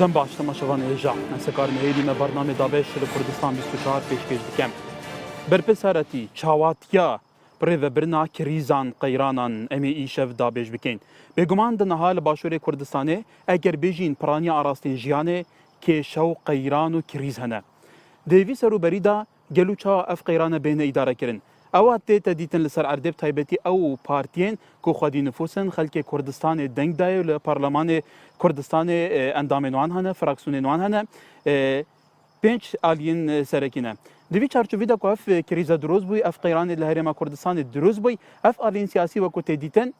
دم باش تماشاوان هێژا ئەسەکارن هێدیمە بەرنامێ دابێش لە کوردستان 24 پێش دکەم بەرپرسەرەتی چاواتیا برێڤەبرنا کریزان قەیرانان ئەمێ ئیشەv دابێژ بکەین بێگومان دنەها لە باشوورێ کوردستانê ئەگەر بێژین پرانیا ئاراستên jiyanê کێشە و قەیران و کریز هەنە دێوی سەروبەریدا گەلو چاوا ئەف قەیرانە بێنە ئیدارەکردن ئەوە تێتە دیتن لەسەر ئەردێب تایبەتی ئەو پارتیên ku xwedî nüfusên xelkê Kurdistanê deng daye li Parlemanê Kurdistanê endamên wan hene, fraksiyonên wan hene pênc aliyên serekî ne. Di vî çarçovî de ku ev krîza diroz bûye, ev qeyranê li Herêma Kurdistanê diroz bûye, ev aliyên siyasî wekû tê dîtin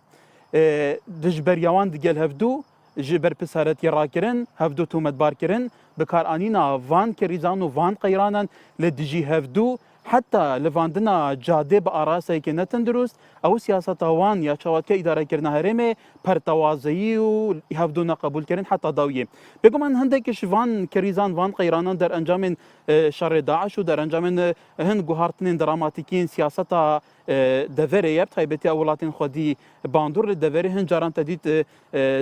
di ji beriya wan digel hevdû ji ber pisaretiye rakirin, hevdû tûmetbarkirin, bikaranîna van krîzan û van qeyranan li dijî hevdû حتی لواندنا جاده به آراسته که نتندروست او سیاست وان یا چوات که اداره کردن هرمه پرتوازی و هفدونا قبول کردن حتی داویه بگم من هنده که شوان کریزان وان قیرانان در انجام شر داعش و در انجام هند گوهارتنین دراماتیکین سیاست دوره یب تایبتی اولاتین خودی باندور دوره هند جاران تدید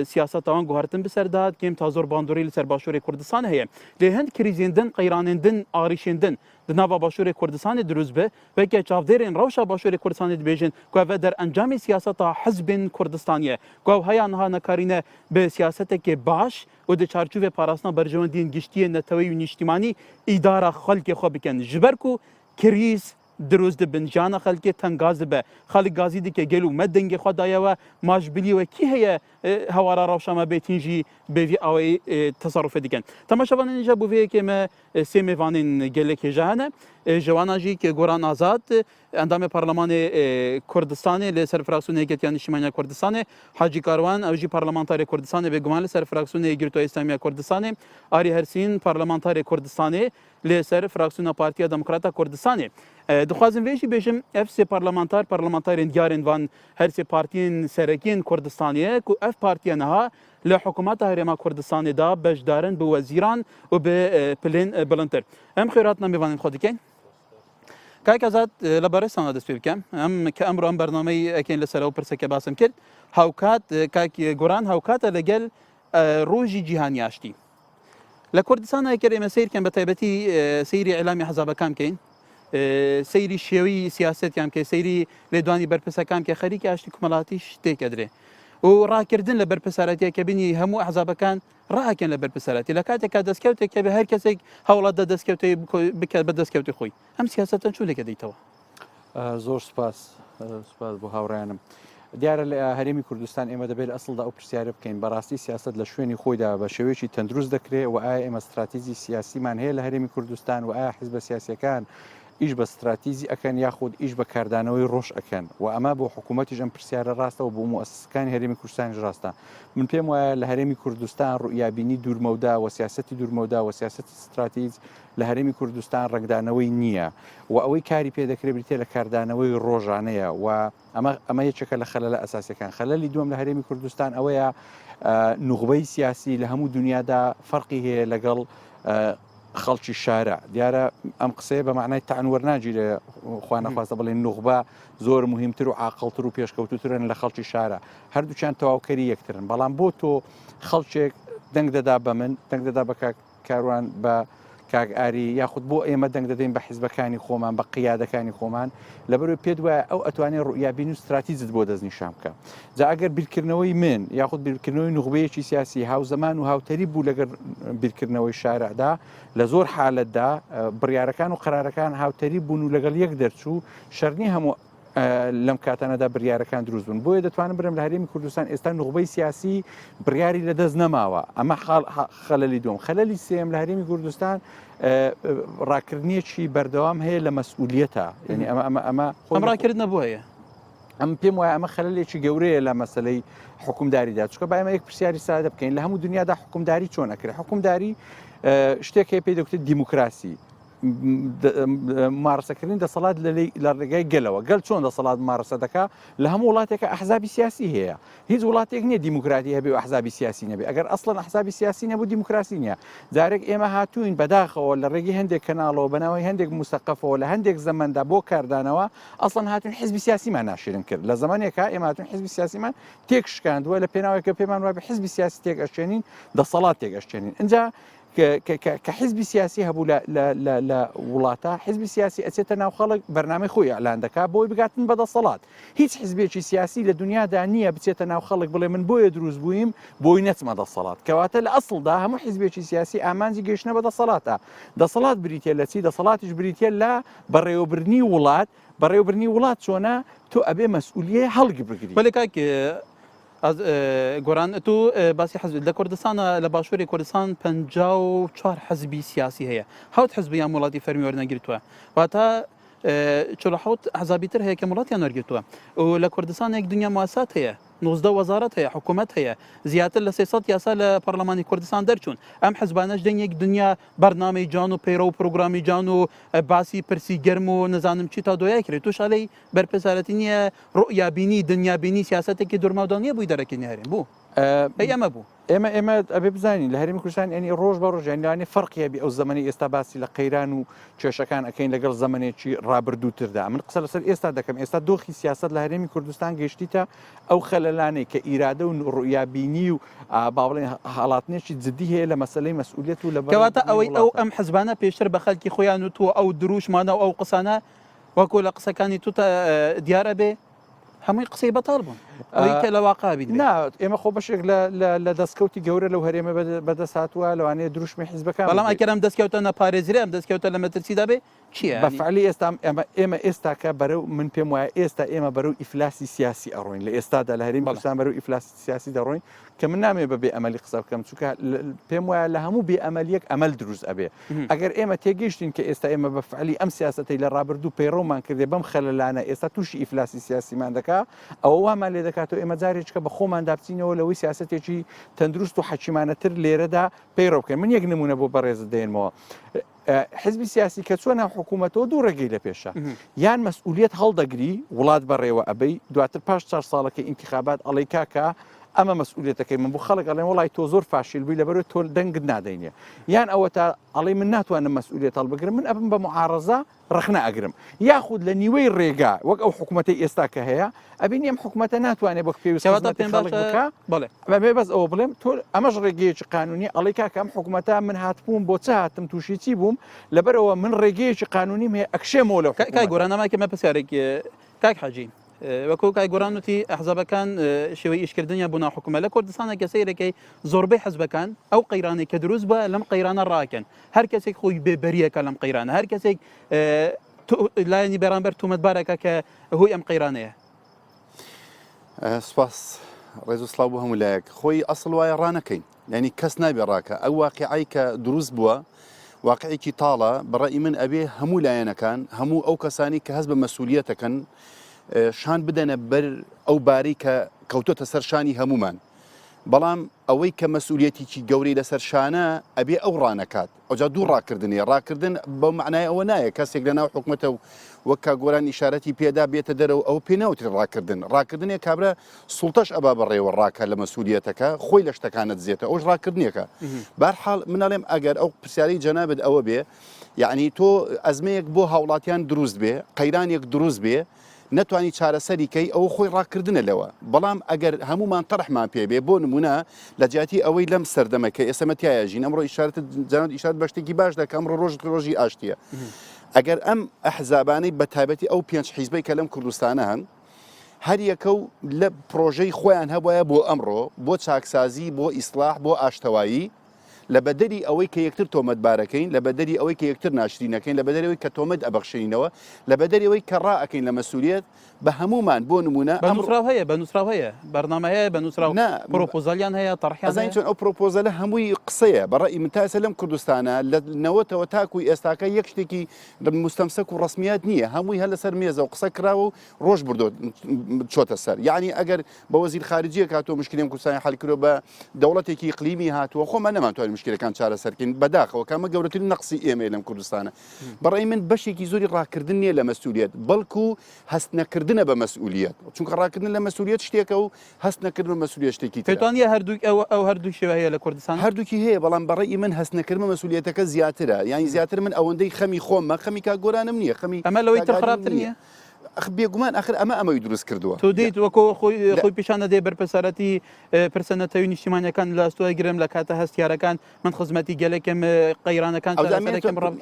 سیاست وان گوهارتن بسرداد کم تازور باندوری لسر باشور کردستان هست لی هند کریزیندن قیرانندن آریشندن دناوا باشور کردستان دروز به و که چاودرین روشا باشور کردستان دیجن که و در انجام سیاست حزب کردستانیه که هیا نه نکارینه به سیاست که باش و د چارچوب پاراستنا برجوندین گشتی نتوی و نیشتیمانی اداره خلق خو بکن جبرکو کریز دروز د بنجان خلق تنگاز به خلق گازی دی که گلو مدنگ خدایا و ماجبلی و کی هي هوارا روشا ما بيتينجي بفي او تصرف ديكن تماشاوان اینجا بوفي که ما سيميوانين گلك جهانه جوانا جي که گوران آزاد اندام پارلمان کردستان لسر فراکسیون هیئت شمالی کردستان حاجی کاروان اوجی پارلمانتار کردستان به گمان لسر فراکسیون گیرتو اسلامی کردستان آری هرسین پارلمانتار کردستان لسر فراکسیون پارتی دموکرات کردستان دخوازم ویشی بشم اف سی پارلمانتار دیارن وان هر سی پارتین سرکین کردستانیه کو اف پارتی نها لحکومت هرما کردستان دا بجدارن به وزیران و به پلین بلندتر هم خیراتنا میوانین خودکین کاک ازاد لبارستان دست بکم هم که امر ام برنامه اکین لسرو پرسک باسم کرد هاوکات کاک گوران هاوکات لگل روجی جهانی اشتی لکردستان اکریم سیر کن بتایبتی سیری اعلامی حزب کام کین سیری شیوی سیاست کام که سیری لدوانی برپسه کام که خریک اشتی کمالاتیش تکدره و راکردن لبرپسارتی که بینی همو احزاب کان راکن لبرپسارتی لکاته که دستکوته که به هر کسی حولات دستکوته بکه به دستکوته خوی هم سیاستن چوله که دیتوا زۆر سپاس بۆ هاوڕێنم دیارە لە هەرێمی کوردستان ئێمە دەبێت ئەسڵدا ئەو پرسیارە بکەین بەڕاستی سیاست لە شوێنی خۆیدا بە شێوەیەکی تەندروست دەکرێت و ئایا ئێمە استراتیزی سیاسیمان هەیە لە هەرێمی کوردستان و ئایا حیزبە سیاسیەکان ئیش بە استراتیزی ئەکەن یاخود ئیش بە کاردانەوەی ڕۆژ ئەکەن و ئەمە بۆ حکوومەتیش ئەم پرسیارە ڕاستە و بۆ موسسەکانی هەرێمی کوردستانیش ڕاستە من پێم وایە لە هەرێمی کوردستان ڕوئیابینی دوورمەودا و سیاسەتی دوورمەودا و سیاسەتی استراتیز لە هەرێمی کوردستان ڕنگدانەوەی نییە و ئەوەی کاری پێ دەکرێت بریتێ لە کاردانەوەی ڕۆژانەیە و ئەمە یەکێکە لە خەلەلە ئەساسیەکان خەلەلی دووەم لە هەرێمی کوردستان ئەوەیە نوخبەی سیاسی لە هەموو دنیادا فەرقی هەیە لەگەڵ خەڵکی شارع دیارە ئەم قسەیە بە معنای تەعن وەرناگیرێ خوا نەخواستە بڵێن نوخبە زۆر مهمتر و عاقڵتر و پێشکەوتوترن لە خەڵکی شارع هەردووچیان تەواوکەری یەکترن بەڵام بۆ تۆ خەڵکێک دەنگ دەدا بە من دەنگ دەدا بە کاروان بە کاک ئاری یاخود بۆ ئێمە دەنگ دەدەین بە حیزبەکانی خۆمان بە قیادەکانی خۆمان لەبەرەوەی پێت وایە ئەو ئەتوانێت ڕوئیابین و استراتیزت بۆ دەستنیشان بکە جا ئەگەر بیرکردنەوەی من یاخود بیرکردنەوەی نوخبەیەکی سیاسی هاوزەمان و هاوتەری بوو لەگەر بیرکردنەوەی شارعدا لە زۆر حالەتدا بڕیارەکان و قەرارەکان هاوتەری بوون و لەگەڵ یەک دەرچوو شەرنی هەموو لەم کاتانەدا بڕیارەکان دروست بوون بۆیە دەتوانم برم لە هەرێمی کوردستان ئێستا نوخبەی سیاسی بڕیاری لەدەست نەماوە ئەمە خەلەلی دووەم خەلەلی سێم لە هەرێمی کوردستان ڕاکردنیەکی بەردەوام هەیە لە مەسئولیەتە یعنی ئەمە ڕاکرد نەبووە ئەم پێم وایە ئەمە خەلەلێکی گەورەیە لە مەسەلەی حکومداریدا چونکە با ئێمە یەک پرسیاری سادە بکەین لە هەموو دنیادا حکومداری چۆن ئەکرێت حکومداری شتێک هەیە پێی دەوترێت دیموکراسی مارسەکردن دەسەڵات لە ڕێگای گەلەوە گەل چۆن دەسەڵات مارسە دەکات لە هەموو وڵاتێکە ئەحزابی سیاسی هەیە هیچ وڵاتێک نییە دیموکراتی هەبێ و ئەحزابی سیاسی نەبێ ئەگەر ئەسڵەن ئەحزابی سیاسی نەبوو دیموکراسی نییە جارێک ئێمە هاتوین بەداخەوە لە ڕێگەی هەندێک کەناڵەوە بەناوی هەندێک موسەقەفەوە لە هەندێک زەمەندا بۆ کاردانەوە ئەسڵەن هاتون حزبی سیاسیمان ناشرین کرد لە زمانێکە ئێمە هاتون حزبی سیاسیمان تێک شکاندووە لە پێناوێکە پێمان وابێ حزبی سیاسی تێک ئەشێنین دەسەڵات تێک ئەشێنین اینجا کە حزبی سیاسی هەبوو لە وڵاتە حزبی سیاسی ئەچێتە ناو خەڵک بەرنامەی خۆی ئەعلان دەکات بۆی بگاتن بەدەسەڵات هیچ حزبێکی سیاسی لە دنیادا نییە بچێتە ناو خەڵک بڵێ من بۆیە دروست بوویم بۆی نەچمە دەسەڵات کەواتە لە ئەسڵدا هەموو حزبێکی سیاسی ئامانجی گەیشتنە بە دەسەڵاتە دەسەڵات بریتە لە چی دەسەڵاتیش بریتە لە بەڕێوەبرنی وڵات بەڕێوەبرنی وڵات چۆنە تۆ ئەبێ مەسئولیە هەڵگی بگری ولی کاک گۆران تو باسی حزب لە کوردستانە لە باشووری کوردستان 54 حزبی سیاسی هەیە حوت حزبیان وڵاتی فەرمی وەرنەگرتووە واتە 47 حزابی تر هەیە کە وڵاتیان وەرگرتووە و لە کوردستانێک دنیا مواسات هەیە 19 وەزارەت هەیە حکوومەت هەیە زیاتر لە 300 یاسا لە پەرلەمانی کوردستان دەرچوون ئەم حزبانەش دەنگێک دنیا بەرنامەی جان و پەیڕە و پرۆگرامی جان و باسی پرسی گەرم و نەزانم چی تا دۆیا کرێت توش ئەڵێی بەرپرسارەتی نییە ڕۆیابینی دنیابینی سیاسەتێکی دوورماودانیە بووی دەرەکەی هەرێن بوو ئەمە بوو ئێمە ئەبێ بزانین لە هەرێمی کوردستان ئەنی ڕۆژ بە ڕۆژیانیانی فەرقیە بێ ئەو زمانی ئێستا باسی لە قەیران و کێشەکان ئەەکەین لەگەڵ زمانێکی ڕابردووتردا من قسە لەسەر ئێستا دەکەم ئێستا دۆخی سیاست لە هەرێمی کوردستان گەشتیتە ئەو خەلەلانەی کە ئیرادە و ڕویابینی و باڵێن هەڵاتنێکی جدی هەیە لە مەسلەی مەسئولیت و لە کەواتە ئەوەی ئەو ئەم حزبانە پێشتر بە خەڵکی خۆیان و تۆ ئەو دروشمانە و ئەو قسانە وەکو لە قسەکانی تو دیارە بێ هەمووی قسەی بەتاڵ بوون ئەوەی کە لە واقعبی نا ئێمە خۆ بەشێک لە دەستکەوتی گەورە لەو هەرێمە بەدەست هاتووە لەوانەیە دروشمی حیزبەکان بەڵام ئەکەرم دەستکەوتە نەپارێزرێ ئەم دەستکەوتە لە مەترسیدا بێ چییە بەفعلی ئێستا ئێمە ئێستاکە بەرەو من پێم وایە ئێستا ئێمە بەرەو ئیفلاسی سیاسی ئەڕۆین لە ئێستادا لە هەرێمی کوردستان بەرەو ئیفلاسی سیاسی دەڕۆین کە من نامێ بە بێ ئەمەلی قسە بکەم چونکە پێم وایە لە هەموو بێ ئەمەلیەک ئەمەل دروست ئەبێ ئەگەر ئێمە تێگەیشتین کە ئێستا ئێمە بەفعلی ئەم سیاسەتەی لە ڕابردوو پەیڕۆمان کردێ بەم خەلەلانە ئێستا تووشی ئیفلاسی سیاسیمان دەکا ئەوە وامان لێ دەکاتەوە ئێمە جارێککە بە خۆمان دابچینەوە لەوەی سیاسەتێکی تەندروست و حەکیمانەتر لێرەدا پەیڕۆ بکەین من یەک نمونە بۆ بەڕێزت دێنمەوە حزبی سیاسی کە چۆن ناو حکوومەتەوە دوو ڕێگەی لە پێشە یان مەسئولیت هەڵدەگری وڵات بەڕێوە ئەبەی دواتر پاش 4 ساڵەکە ئینتیخابات ئەڵێ کاکە ئەمە مەسئولیتەکەی من بۆ خەڵک ئەڵێن وڵای تۆ زۆر فاشیل بووی لەبەرەوەی تۆ دەنگت نادەینێ یان ئەوە تا ئەڵێ من ناتوانم مەسئولیت هەڵبگرم من ئەبم بە معارەزە ڕخنە ئەگرم یاخود لە نیوەی ڕێگا وەک ئەو حکوومەتەی ئێستا کە هەیە ئەبینی ئەم حکوومەتە ناتوانێت بە پێویستە بڵێ بەس ئەوە بڵێم تۆ ئەمەش ڕێگەیەکی قانونی ئەڵێ کاکە ئەم حکوومەتە من هاتبووم بۆ چ هاتم تووشی چی بووم لەبەرەوە من ڕێگەیەکی قانونیم هەیە ئەکشێمەوە لەو کای گۆرانەماکە مە پرسیارێکی کاک حاجی وەکو کای گۆرانوتی ئەحزابەکان شێوەی ئیشکردنیان بوو ناحکومە لە کوردستانە کە سەیرەکەی زۆربەی حزبەکان ئەو قەیرانەی کە دروست بە لەم قەیرانە ڕاکەن هەر کەسێک خۆی بێبەریەکە لەم قەیرانە هەر کەسێک لایەنی بەرامبەر تومەتبارەکە کە هۆی ئەم قەیرانەیە سپاس ڕێز و سڵاو بۆ هەموو لایەک خۆی ئەسڵ وایە ڕانەکەین یعنی کەس نابێ ڕاکە ئەو واقعی کە دروست بووە واقعێکی تاڵە بەڕێی من ئەبێ هەموو لایەنەکان هەموو ئەو کەسانی کە هەست بە مەسئولیەتەکەن شان بدەنە بەر ئەو باری کە کەوتۆتە سەر شانی هەمومان بەڵام ئەوەی کە مەسئولیەتێکی گەورەی لەسەر شانە ئەبێ ئەو ڕانەکات ئەوجا دوو ڕاکردنیە ڕاکردن بەو معنای ئەوە نایە کەسێک لە ناو حکوومەتە و وەک کاگۆران ئیشارەتی پێدا بێتە دەرەوە ئەو پێ ناوترێت ڕاکردنێک کابرا سوڵتەش ئەبا بەڕێوە ڕاکە لە مەسئولیەتەکە خۆی لە شتەکانت زیێتە ئەوش ڕاکردنیەکە بەرحاڵ منەڵێم ئەگەر ئەو پرسیاری جەنابەت ئەوە بێ یعنی تۆ ئەزمەیەک بۆ هاوڵاتیان دروست بێ قەیرانێک دروست بێ نتوانی چارەسەریکەی ئەو خۆی ڕاکردنە لەوە بەڵام ئەگەر هەمومان تەرحمان پێبێ بۆ نمونە لە جیاتی ئەوەی لەم سەردەمەکە ئێسەمەتیایەژین ئەمڕۆ ئیشارەت بە شتێکی باش دەکە ئەمڕۆ ڕۆژی ئاشتیە ئەگەر ئەم ئەحزابانەی بە تایبەتی ئەو 5 حیزبەی کە لەم کوردستانە هەن هەر یەکە و لە پرۆژەی خۆیان هەبووە بۆ ئەمڕۆ بۆ چاکسازی بۆ ئیسلاح بۆ ئاشتەوایی لە بەدەری ئەوەی کە یەکتر تۆمەتبارەکەین لە بەدەری ئەوەی کە یەکتر ناشرینەکەین لە بەدەریەوەی کە تۆمەت ئەبەخشینەوە لە بەدەریەوەی کە ڕائەکەین لە مەسئولیت بە هەمومان بۆ نمونە بەنووسراو هەیە بەنووسراو هەیە بەرنامە هەیە بەنووسراو پرۆپۆزالیان هەیە تەڕحیان چۆن ئەو پرۆپۆزەلە هەمووی قسەیە بەڕێی من تاسە لەم کوردستانە لە نەوەتەوە تاکوی ئێستاکە یەک شتێکی مستەمسەک و ڕسمیات نییە هەمووی هەر لەسەر مێزە و قسە کراوە و ڕۆژ بردۆ چۆتە سەر یعنی ئەگەر بە وەزیر خارجیە کاتۆ مشکلیم کوردستانی حەل کردو بە دەوڵەتێکی ئیقلیمی هاتووە خۆمان نەمانتوانین مشکلەکان چارەسەرکەین بەداخەوە کامە گەورەترین نەقسی ئێمە لەم کوردستانە بەڕێی من بەشێکی زۆری ڕاکردن نییە لە مەسئولیت بەڵکو هەست نەکردنە بە مەسئولیت چونکە ڕاکردن لە مەسئولیت شتێکە و هەست نەکردن بە مەسئولیت شتێکی ترە. پێتوانە ئەو هەردوو شێوە هەیە لە کوردستان هەردووکی هەیە بەڵام بەڕێی من هەست نەکردن مەسئولیتەکە زیاترە یانی زیاتر من ئەوەندەی خەمی خۆممە خەمی کاگۆرانم نییە خەمی ئەمە لەوەی تر خراپتر نییە بێگومان ئەخر ئەمەی دروست کردووە تۆ دەیت وەکۆ خۆی پیشانە دێ بەرپرسەرەتی پرسەنەتەوەی نیشتیمانیەکان لە ئەستۆی گرم لە کاتە هەستیارەکان من خزمەتی گەلێکم قەیرانەکان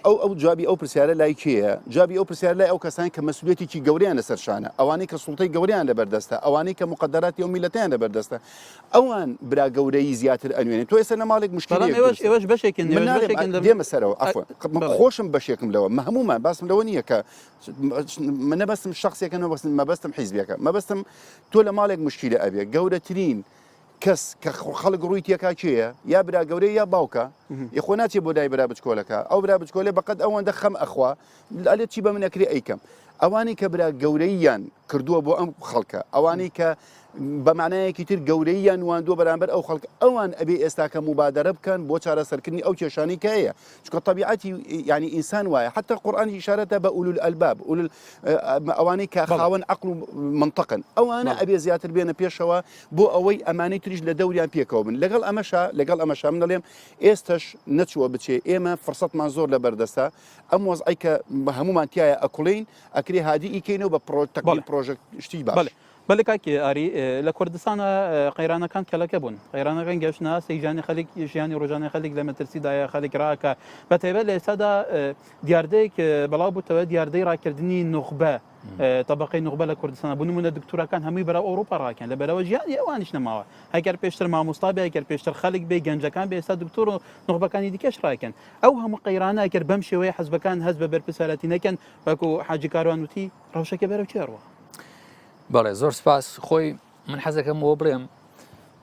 ئەو جوابی ئەو پرسیارە لای کێیە جوابی ئەو پرسیار لای ئەو کەسانی کە مەسئولیەتێکی گەوریان لەسەر شانە ئەوانەی کە سوڵتەی گەوریان لەبەردەستە ئەوانەی کە مقدراتی ئەو میلەتیان لەبەردەستە ئەوان برا گەورەی زیاتر ئەنوێنێت تۆ ئێستا نەماڵێک مشکلی ئێوەش بەشێکن دێمە سەرەوە خۆشم بەشێکم لەوە هەمومان باسم لەوە نییە کە من نەبەستم شخصێکە مەبەستم حیزبێکە مەبەستم تۆ لە ماڵێک مشکلە ئەبێ گەورەترین کەس کە خەڵک ڕووی تێکا کێیە یا برا گەورەی یا باوکە یخۆ ناچێ بۆ دای برا بچکۆلەکە ئەو برا بچکۆلێ بەقەت ئەوەندە خەم ئەخوا ئەلێت چی بە منەکری ئەیکەم ئەوانەی کە برا گەورەیان کردووە بۆ ئەم خەڵکە ئەوانەی کە بەمانایەکی تر گەورەیان واندووە بەرامبەر ئەو خەڵک ئەوان ئەبێ ئێستا کە مبادرە بکەن بۆ چارەسەرکردنی ئەو کێشانی کە هەیە چونکە طبیعەتی ینی ئینسان وایە حتى قورئانی ئیشارەتە بە ئولو الئەلباب ئەوانەی کە خاوەن عەقڵ و منطقن ئەوانە ئەبێ زیاتر بێنە پێشەوە بۆ ئەوەی ئەمانەی تریش لە دەوریان پێکەوە بن لەگەڵ ئەمەشا من دەڵێم ئێستش نەچووە بچێ ئێمە فرسەتمان زۆر لەبەردەستە ئەم وەزعی کە هەمومان تایە ئەکوڵین ئەکرێ هادی ئیکەینەوە بە پرۆژەکت شتی باش. بەڵێ کاکی ئاری لە کوردستانە قەیرانەکان کەلەکە بوون قەیرانەکان گەشتە سەیژانی خەڵک ژیانی ڕۆژانەی خەڵک لە مەترسیدایە خەڵک ڕاکە بە تایبەت لە ئێستادا دیاردەیەک بەڵاو بووتەوە دیاردەی ڕاکردنی نوخبە طبقەی نوخبە لە کوردستانە بوون نمونە دکتورەکان هەمووی بەرەو ئەوروپا ڕاکەن لەبەرەوە ژیانی ئەوانیش نەماوە هەگەر پێشتر مامۆستا بێ هەگەر پێشتر خەڵک بێ گەنجەکان بێ ئێستا دکتۆر و نوخبەکانی دیکەش ڕاکەن ئەو هەموو قەیرانە ئەگەر بەم شێوەیە حەزبەکان هەست بە بەرپرسەرەتی نەکەن وەکو حاجی کاروان وتی ڕەوشەکە بەرەو چێڕوە. بەڵێ زۆر سپاس خۆی من حەزەکەم بۆ بڵێم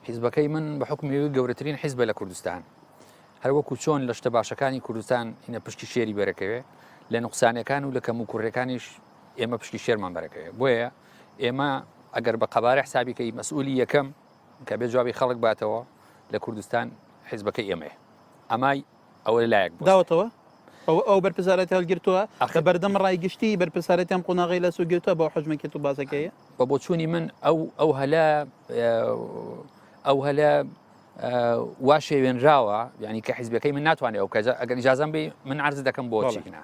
حیزبەکەی من بە حکمی گەورەترین حیزبە لە کوردستان هەر وەکو چۆن لە شتە باشەکانی کوردستان هینە پشتی شێری بەرەکەوێ لە نوقسانەکان و لە کەم و کوڕەکانیش ئێمە پشتی شێرمان بەرەکەوێ بۆیە ئێمە ئەگەر بە قەبارە حسابیکەی مەسئولی یەکەم کە بێ جوابی خەڵک باتەوە لە کوردستان حیزبەکەی ئێمەیە ئەمای ئەوە لایەک داوەتەوە ئەو بەرپرسەرەتی هەڵگرتووە کە بەردەم ڕایگشتی بەرپرسەرەتیان قۆناغی لە سوگرتووە بۆ حەجمێکێت و بازەکەیە بە بۆچوونی من ئەو هەلە وا شێوێنراوە ینی کە حیزبەکەی من ناتوانێت ئەو کەجا ئەگەر ئیجازەم بێ من عرض دەکەم بۆ چیکنە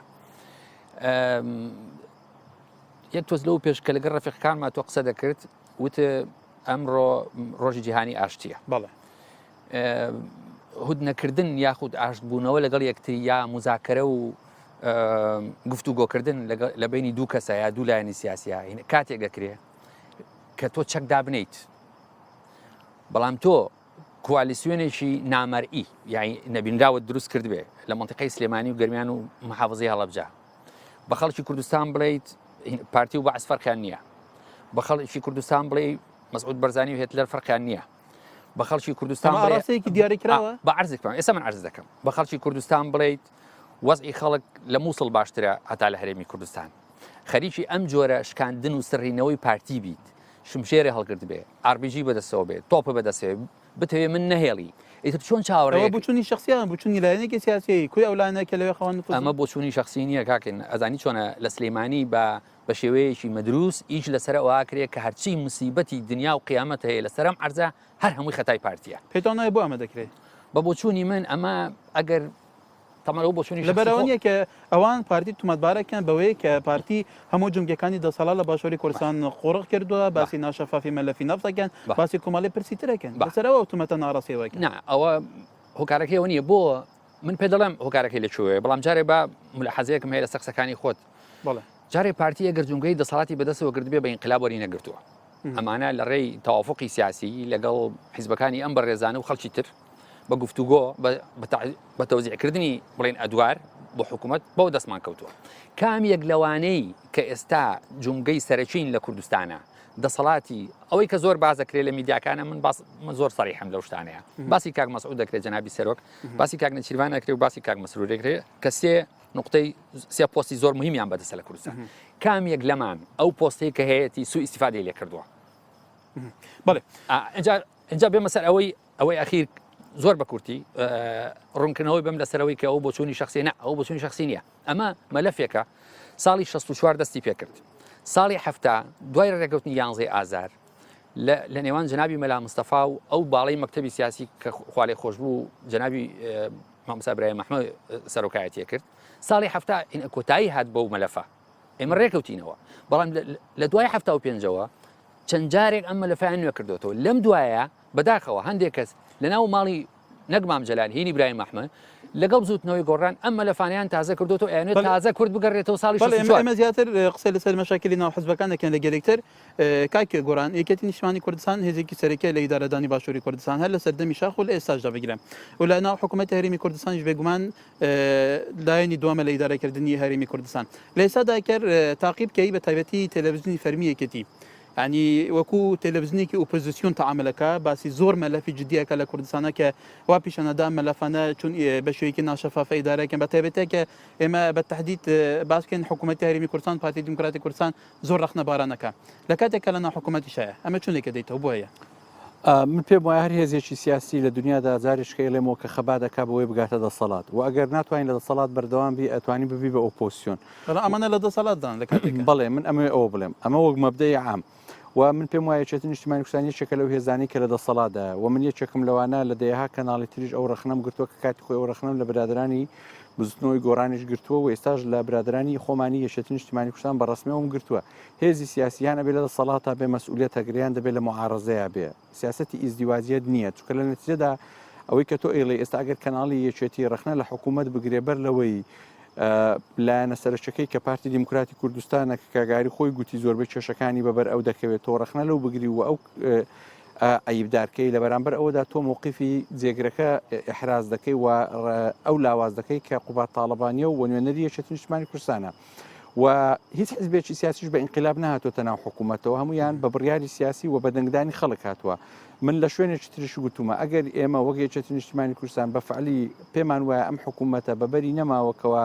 یەک تۆز لەو پێش کە لەگەڵ ڕەفیقەکانمان تۆ قسە دەکرد وتە ئەمڕۆ ڕۆژی جیهانی ئاشتیە بەڵێ هودنەکردن یاخود ئاشت بوونەوە لەگەڵ یەکتری یا مزاکەرە و گفتوگۆکردن لە بینی دوو کەسە یا دوو لایەنی سیاسیە کاتێک دەکرێ کە تۆ چەکدا بنیت بەڵام تۆ کوالیسیۆنێکی نامەرئی یعنی نەبینراوت دروست کرد بێ لە منطقەی سلێمانی و گەرمیان و محافزەی هەڵەبجە بە خەڵکی کوردستان بڵیت پارتی و بەعس فەرقیان نییە بە خەڵکی کوردستان بڵێ مەسعود بەرزانی و هێتلەر فەرقیان نییە بە خەڵکی کوردستان ڕاستەیەکی دیاریکراوە بە عرزێکم ئێستا من عرض دەکەم بە خەڵکی کوردستان بڵێیت وەزعی خەڵک لە مووسڵ باشترە هەتا لە هەرێمی کوردستان خەریکی ئەم جۆرە شکاندن و سڕینەوەی پارتی بیت شمشێرە هەڵگرت بێ ئاربیجی بەدەستەوە بێت تۆپە بەدەستێ بتەوێ من نەهێڵی ئیتر چۆن چاوەڕێ بچوونی شخصیان بچوونی لایەنێکی سیاسی کوی ئەولانە کە لەوێ خەوان ئەمە بۆچوونی شخصی نییە کاکن ئەزانی چۆنە لە سلێمانی بە شێوەیەکی مەدروست ئیش لەسەر ئەوواکرێت کە هەرچی موسیبەتی دنیا و قیامەت هەیە لەسەرم عەرزە هەر هەمووی خەتای پارتیە پێتوانای بۆ ئەمە دەکرێت بە بۆچوونی من ئەمە ئەگەر تەمەەوە بۆچوونی لەبەرەوەنیە کە ئەوان پارتی تومەتبارەکەن بەوەی کە پارتی هەموو جمگەکانی دەسەڵات لە باشووری کوردستان قۆڕق کردووە باسی ناشەفافی مەلەفی نەفتەکەن باسی کۆمەڵی پرسیترەکەن بەسەرەوە تومەتە ناڕاستیەوەکە نا ئەوە هۆکارەکەیەوە نییە بۆ من پێ دەڵێم هۆکارەکەی لەکوێ بەڵام جارێ با ملاحەزەیەکم هەیە لە سەقسەکانی خۆت بەڵێ جارێ پارتی ئەگەر جونگەی دەسەڵاتی بەدەستەوە کرد بێ بە ئینقلاب وەری نەگرتووە ئەمانە لە ڕێی تەوافقی سیاسی لەگەڵ حیزبەکانی ئەم بەڕێزانە و خەڵکی تر بە گفتوگۆ بە تەوزیعکردنی بڵێن ئەدوار بۆ حکوومەت بەو دەستمان کەوتووە کام یەک لەوانەی کە ئێستا جونگەی سەرچین لە کوردستانە دەسەڵاتی ئەوەی کە زۆر باز دەکرێت لە میدیاکانە من زۆر سەریحم لەو شتانەیە باسی کاک مەسعود دەکرێت جەنابی سەرۆک باسی کاک نەچیروان دەکرێت و باسی کاک مەسرور دەکرێت کە نقطەی سێ پۆستی زۆر مهمیان بەدەستە لە کوردستان کام یەک لەمان ئەو پۆستەی کە هەیەی سوء ئیستیفادەی لێ کردووە بەڵێ اینجا بێمە سەر ئەوەی ئەخیر زۆر بە کورتی ڕوونکردنەوەی بەم لەسەرەوەی کە ئەو بۆچوونی شخصی نە ئەو بۆچوونی شخصی نیە ئەمە مەلەفێکە ساڵی 64 دەستی پێکرد ساڵی هەفتا دوای ڕێگەوتنی 11 ئازار لە نێوان جنابی مەلا مستەفا و ئەو باڵی مەکتەبی سیاسی کە خواڵی خۆش بوو جنابی مامۆستا ئیبراهیم محمەد سەرۆکایەتی کرد ساڵی هەفتا کۆتایی هات بەو مەلەفە ئێمە ڕێکەوتینەوە بەڵام لە دوای هەفتا و پێنجەوە چەند جارێک ئەم مەلەفەیان نوێ کردوێتەوە لەم دوایە بەداخەوە هەندێک کەس لەناو ماڵی نەک مام جەلال هینی ئیبراهیم محمەد لەگەڵ زوتنەوەی گۆڕان ئەم مەلەفانیان تازە کردوێتەوە ئەیانێت تازە کورد بگەڕێتەوە ساڵی 64 ئێمە زیاتر قسە لەسەر مەشاکلی ناو حزبەکان دەکەن لە گەلێکتر کاکێ گۆڕان یەکێتی نیشتمانی کوردستان هێزێکی سەرەکیە لە ئیدارەدانی باشووری کوردستان هەر لە سەردەمی شاخ و لە ئێستاشدا بگیرم و لە ناو حکوومەتی هەرێمی کوردستانیش بێگومان لایەنی دووەمە لە ئیدارەکردنی هەرێمی کوردستان لە ئێستادا کە تاقیب کەی بە تایبەتی تەلەڤیزیۆنی فەرمی یەکێتی ینی وەکو تەلەڤیزیۆنێکی ئۆپۆزیسیۆن تەعاملەکە باسی زۆر مەلەفی جدیەکە لە کوردستانە کە وا پیشەنەدا مەلەفانە چون بە شێوەیەکی ناشەفافە ئیدارەکەن بە تایبەتە کە ئێمە بە تەحدید باسکەین حکوومەتی هەرێمی کوردستان پارتی دیموکراتی کوردستان زۆر ڕەخنەبارانەکە لە کاتێکە لە ناو حکوومەتی شایە ئەمە چونێکە دەیتەوە بۆ هەیە من پێم وایە هەر هێزێکی سیاسی لە دنیادا جارێشکە ئێڵێمەوە کە خەبا دەکا بەوەی بگاتە دەسەڵات و ئەگەر ناتوانین لە دەسەڵات بەردەوام بی ئەتوانی ببی بە ئۆپۆسیۆن ئەمانە لە دەسەڵاتدان لە کاتێکە بەڵێ من ئەمە ئەوە بڵێم ئەمە وەک مەبدەی عام و من پێم وایە چێتی نیشتیمانی کوردستان یەکێکە لەو هێزانی کە لە دەسەڵاتدا و من یەکێکم لەوانە لە دەیەها کەناڵی تریش ئەو ڕەخنەم گرتووە کە کاتی خۆی ئەو ڕەخنەم لە برادرانی بزنەوەی گۆڕانیش گرتووە و ئێستاش لە برادرانی خۆمانی یەشێتی نیشتیمانی کوردستان بەڕسمیەوەم گرتووە هێزی سیاسییان ئەبێ لە دەسەڵاتە بێ مەسئولیەت هەگریان دەبێت لە معارەزەیە بێ سیاسەتی ئیزدیواجیەت نییە چونکە لە نەتیجەدا ئەوەی کە تۆ ئێڵێ ئێستا ئەگەر کەناڵی یەکێتی ڕەخنە لە حکوومەت بگرێ بەر لەوەی لایەنە سەرچەکەی کە پارتی دیموکراتی کوردستانە کە کاگاری خۆی گوتی زۆربەی کێشەکانی بەبەر ئەو دەکەوێت تۆ ڕەخنە لەو بگری و ئەو عیبدارکەی لە بەرامبەر ئەوەدا تۆ مووقیفی جێگرەکە ئحراز دەکەی و ئەو لاواز دەکەی کە قوبات تاڵەبانیە و نوێنەری یەکێتی نیشتیمانی کوردستانە و هیچ حزبێکی سیاسیش بە ئینقلاب نهاتۆتە ناو حکوومەتەوە هەمویان بە بڕیاری سیاسی و بە دەنگدانی خەڵک هاتووە من لە شوێنێکی تریش گوتومە ئەگەر ئێمە وەک یەکێتی نیشتیمانی کوردستان بە فعلی پێمان وایە ئەم حکوومەتە بەبەری نەماوەکەوە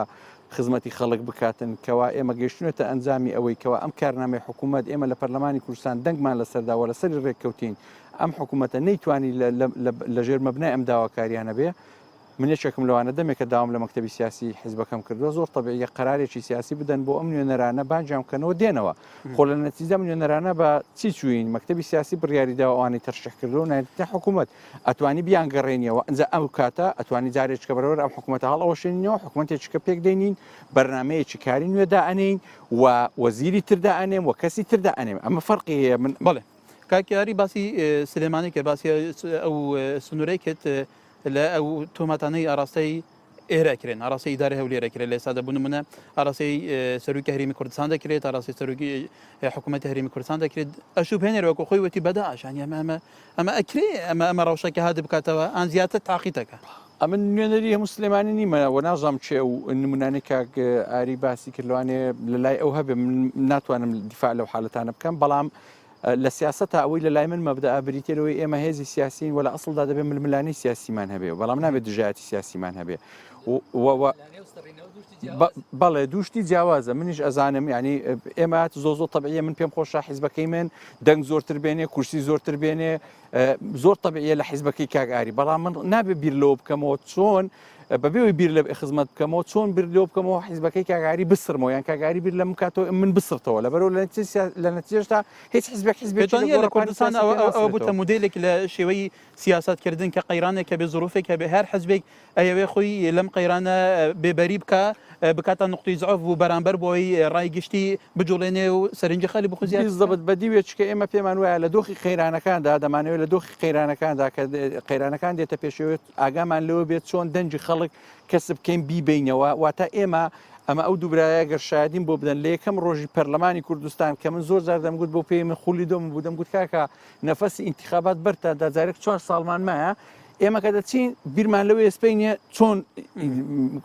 خزمەتی خەڵک بکاتن کەوا ئێمە گەیشتونێتە ئەنجامی ئەوەی کەوا ئەم کارنامەی حکوومەت ئێمە لە پەرلەمانی کوردستان دەنگمان لەسەرداوە لەسەری ڕێککەوتین ئەم حکوومەتە نەیتوانی لەژێر مەبنای ئەم داواکاریانە بێ من یەکێکم لەوانە دەمێکە داوام لە مەکتەبی سیاسی حیزبەکەم کردووە زۆر تەبیعیە قەرارێکی سیاسی بدەن بۆ ئەم نوێنەرانە بانجام بکەنەوە دێنەوە خۆ لە نەتیجە نوێنەرانە بە چی چوین مەکتەبی سیاسی بڕیاری داوە ئەوانەی تەرشیح کردو نایەتە حکوومەت ئەتوانی بیان گەڕێنیەوە ئەنجا ئەو کاتە ئەتوانی جارێککە بەرەوەر ئەم حکوومەتە هەڵەوەشێنینەوە حکوومەتێککە پێک دێنین بەرنمەیەکی کاری نوێدا ئەنین و وەزیری تردا ئەنێم و کەسی تردا ئەنێم ئەمە فەرقی هەیە من بڵێ کاکیاری باسی سلێمانی کە باسی ئەو سنوورەی کرد لە ئەو تۆمەتانەی ئاراستەی ئێراکرێن ئاراسی ئیدارە هەولێرەکرێت لە ئێستا دەبوون منە ئاراسی سەرروکی هەرێمی کوردستان دەکرێت ئاراسی سەرروکی حکوومەتی هەرێمی کوردستان دەکرێت ئەشوب هێنێرەوەکو خۆی وەتی بەداشانی ئەمە ئەکرێ ئەمە ڕەوشەکە هات بکاتەوە ئان زیاتر تاقیتەکە ئەمە نوێنەری هەموو سلێمانی نیمە و ناژام چێ و نمونانەی کاک ئاری باسی کردوانێ لە لای ئەو هەبێ ناتوانم دیفاع لەو حالەتانە بکەم بەڵام لە سیاسەتا ئەوەی لە لای من مەبدە بریتێرەوەی ئێمە هێزی سیاسین ولا ئەسڵدا دەبێت ململانی سیاسیمان هەبێ بەڵام نابێت دژایەتی سیاسیمان هەبێ بەڵێ دوشتی جیاوازە منیش ئەزانم ینی ئێمە زۆ تەبیعیە من پێم خۆشە حیزبەکەی من دەنگ زۆرتر بێنێ کورسی زۆرتر بێنێ زۆر تەبیعیە لە حیزبەکەی کاگاری بەڵام من نابێت بیر لەوە بکەمەوە چۆن بەبێەوەی بیر لە خزمەت بکەمەوە چۆن بیر لەوە بکەمەوە حیزبەکەی کاگاری بسرمەوە یان کاگاری بیر لە مکاتەوە من بسرتەوە لەبەرەوە لە نەتیجەشتا هیچ حیزبێک لە کوردستان ئەوە بوتە مودێلێک لە شێوەی سیاستکردن کە قەیرانێک کە بێ زۆرۆفێک کە بێ هەر حزبێک ئەوێ خۆی لەم قەیرانە بێبەری بکە بکاتە نقطەی زعف و بەرامبەر بۆی ڕای گشتی بجوڵێنێ و سەرنجی خەلی بخوزیات زەبەت بەدیوێت چکە ئێمە پێمان وایە لە دۆخی قەیرانەکاندا دەمانەوێت لە دۆخی قەیرانەکاندا کە قەیرانەکان دێتە پێشەوەت ئاگامان لەوە بێت چۆن دەنجی خەڵک کەسب بکەین بیبینەوە واتە ئێمە ئەمە ئەو دووبرایە گەر شادیم بۆ بدەن لە یەکەم ڕۆژی پەرلەمانی کوردستان کە من زۆر جار دەمگوت بۆ پێی من خولی دۆم بوو دەمگوت کاکە نەفەسی ئینتیخابات بەرتە داجارێک 4 ساڵمان مایە ئێمە کە دەچین بیرمان لەوەی ئێسپینە چۆن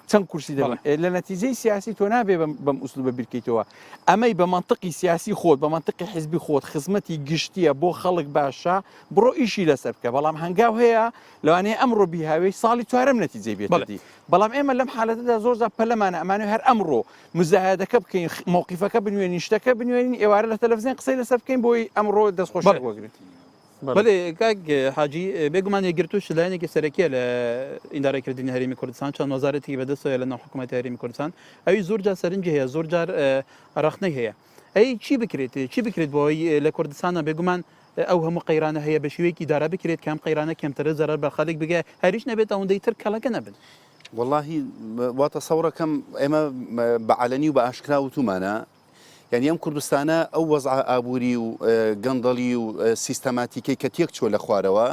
چەند کورسی دەبن لە نەتیجەی سیاسی تۆ نابێ بەم ئوسلوبە بیرکەیتەوە ئەمەی بە منطقی سیاسی خۆت بە منطقی حیزبی خۆت خزمەتی گشتیە بۆ خەڵک باشە بڕۆ ئیشی لەسەر بکە بەڵام هەنگاو هەیە لەوانەیە ئەمڕۆ بیهاوی ساڵی چوارەم نەتیجەی بێتدی بەڵام ئێمە لەم حالەتەدا زۆر زار پەلەمانە ئەمانە هەر ئەمڕۆ مزایدەکە بکەین مووقیفەکە بنوێنین شتەکە بنوێنین ئێوارە لە تەلەڤیزیۆن قسەی لەسەر بکەین بۆی ئەمڕۆ دەستخۆش وەگرێت بەڵێ کاک حاجی بێگومان یەکگرتوش لایەنێکی سەرەکیە لە ئیدارەکردنی هەرێمی کوردستان چەند وەزارەتی بەدەستەوە لە ناو حکوومەتی هەرێمی کوردستان ئەوی زۆر جار سەرنجی هەیە زۆر جار ڕەخنەی هەیە ئەی چی بکرێت بۆەوەی لە کوردستانە بێگومان ئەو هەموو قەیرانە هەیە بە شێوەیەکی دارا بکرێت کام قەیرانە کەمترە زەرەر بە خەڵک بگە هەریش نەبێت ئەوەندەی تر کەڵەکە نەبن والله واتەسەوڕەکەم ئێمە بە عەلەنی و بە ئاشکرا وتومانە یعنی ئەم کوردستانە ئەو وەزع ئابووری و گەندەڵی و سیستەماتیکەی کە تێک چۆ لە خوارەوە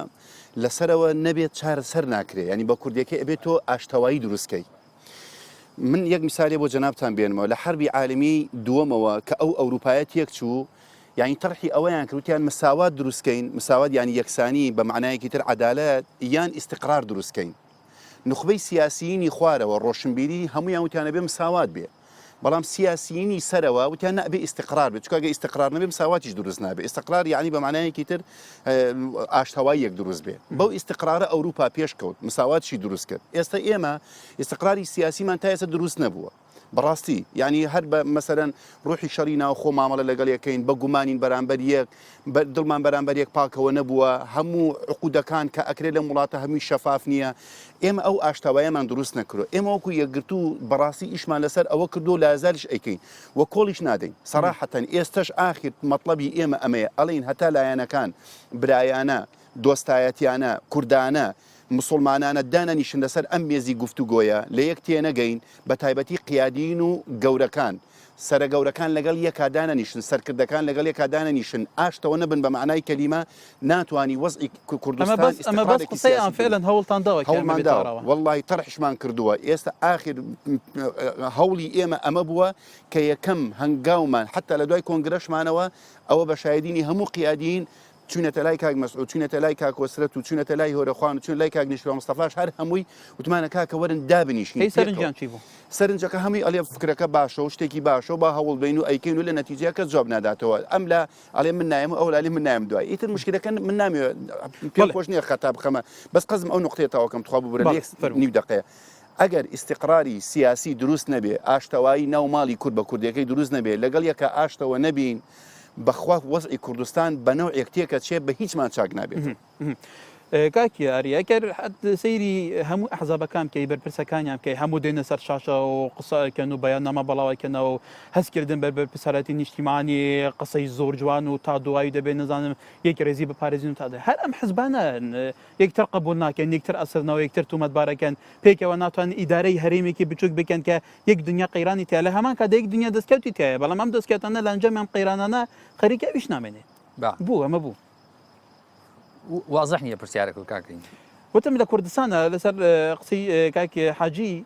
لەسەرەوە نەبێت چارەسەر ناکرێت ینی بە کوردیەکە ئەبێت تۆ ئاشتەوایی دروستکەی من یەک میسالی بۆ جەنابتان بێنمەوە لە حربی عالمی دووەمەوە کە ئەو ئەوروپایە تێک چوو یعنی تەرحی ئەوەیان کردوتیان مساوات دروستکەین مساوات ینی یەکسانی بە معنایەکی تر عەدالەت یان ئیستیقرار دروستکەین نخبەی سیاسیینی خوارەوە ڕۆشنبیری هەمویان وتیانە بێ مساوات بێ بەڵام سیاسیینی سەرەوە وتیان نەبێ ئیستیقرار بێت چکە ئیستیقرار نەبێ مساواتیش دروست نابێ ئیستیقرار یعنی بە معنایەکی تر ئاشتەوایی یەک دروست بێ بەو ئیستیقرارە ئەوروپا پێشکەوت مساواتشی دروست کرد ئێستا ئێمە ئیستیقراری سیاسیمان تا ئێستا دروست نەبووە بەڕاستی ینی هەر بە مەسەرەن ڕوحی شەڕی ناوخۆ مامەڵە لەگەڵ یەکەین بە گومانین بەرامبەر یەک دڵمان بەرامبەر یەک پاکەوە نەبووە هەموو عقودەکان کە ئەکرێت لە وڵاتە هەمووی شەفاف نییە ئێمە ئەو ئاشتەوایەمان دروست نەکرۆ ئێمە وەکو یەکگرتو بەڕاستی ئیشمان لەسەر ئەوە کردو لازالیش ئەیکەین وە کۆڵیش نادەین سەراحەتەن ئێستش ئاخر مەطلبی ئێمە ئەمەیە ئەڵین هەتا لایەنەکان برایانە دۆستایەتیانە کوردانە مسلمانانە دانەنیشن لەسەر ئەم مێزی گفتوگۆیە لە یەک تێنەگەین بە تایبەتی قیادین و گەورەکان سرە گەورەکان لەگەڵ یەکادانە نیشن سەرکردەکان لەگەڵ یەکادانە نیشن ئاشتەوە نەبن بە معنای کەلیمە ناتوانی وەزعی کوردستان ئەمە قسەیان فعلا هەوڵتانداوە والله تەرحشمان کردووە ئێستا ئاخر هەوڵی ئێمە ئەمە بووە کە یەکەم هەنگاومان حتا لە دوای کۆنگرەشمانەوە ئەوە بە شایدینی هەموو قیادین چونەتە لای کاک مەسعود چونەتە لای کاک وەسرەت و چونەتە لای هۆرەخوان و چون لای کاک نیشتوان مستەفاش هەر هەمووی وتمانە کاکە وەرن دابنیشین سەرنجیان چی بوو سەرنجەکە هەمووی ئەڵێ فکرەکە باشە و شتێکی باشە و با هەوڵ بین و ئەیکەین و لە نەتیجەیە کە جواب ناداتەوە ئەم لە ئەڵێ من نایم و ئەو لالی من نایم دوای ئیتر مشکلەکە من نامێ پێم خۆش نییە خەتا بخەمە بەس قەزم ئەو نقطەیەتەوەکەم تخوا ببرە نیو دقەیە ئەگەر ئیستیقراری سیاسی دروست نەبێ ئاشتەوایی ناو ماڵی کورد بە کوردیەکەی دروست نەبێ لەگەڵ یەکە ئاشتەوە نەبین بەخوا وەزعی کوردستان بەنەو یەکتێکە چێ بە هیچمان چاک نابێت کاکی ئاریەکەر سەیری هەموو ئەحزابەکان کەی بەرپرسەکانیان کەی هەموو دێنە سەر شاشە و قسەکەن و بەیان نامە بەڵاوەکەنەوە و هەستکردن بەر پسارەتی نیشتیمانی قسەی زۆر جوان و تا دوایی دەبێت نزانم یەک ڕێزی بەپارێزین و تادە هەر ئەم حزبانە یەکتر قبول ناکەن یەکتر ئەسرنەوە یەکتر تومەتبارەکەن پێکەوە ناتوانین ئیدارەی هەرێمێکی بچووک بکەن کە یەک دنیا قەیرانی تیا لە هەمان کادا یەک دنیا دەستکەوتی تایە بەڵام ئەم دەستکەوتانە لە ئەنجام ئەم قەیرانانە خەریکە ئەویش نامێنێ بوو ئەمە بوو واضح نییە پرسیارێک کاکەین وتم لە کوردستانە لەسەر قسەی کاکی حاجی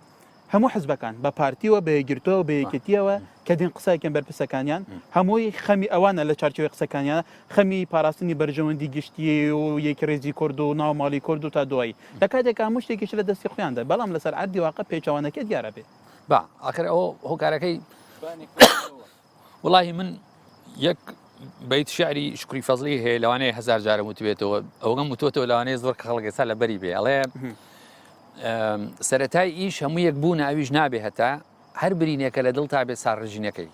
هەموو حزبەکان بە پارتیوە بە یەکگرتووە بە یەکێتیەوە کە دین قسایکەن بەرپرسەکانیان هەمووی خەمی ئەوانە لە چارچوی قسەکانیان خەمی پاراستنی بەرژەوەندی گشتی و یەک ڕێزی کورد و ناو ماڵی کورد و تا دوایی لە کاتێک هەموو شتێکیش لە دەستی خۆیاندا بەڵام لەسەر عەردی واقع پێچەوانەکە دیارە بێت با ئاخر ئەوە هۆکارەکەی وڵی من یەک بەیت شعری شکری فەزلی هەیە لەوانەیە هەزار جارە وتبێتەوە ئەوەم وتۆتەوە لەوانەیە زۆر خەڵک لە بەری بێ ئەڵێ سەرەتای ئیش هەموو یەک بوون ئاویش نابێ هەتا هەر برینێکە لە دڵ تا بێت ساڕژینەکەی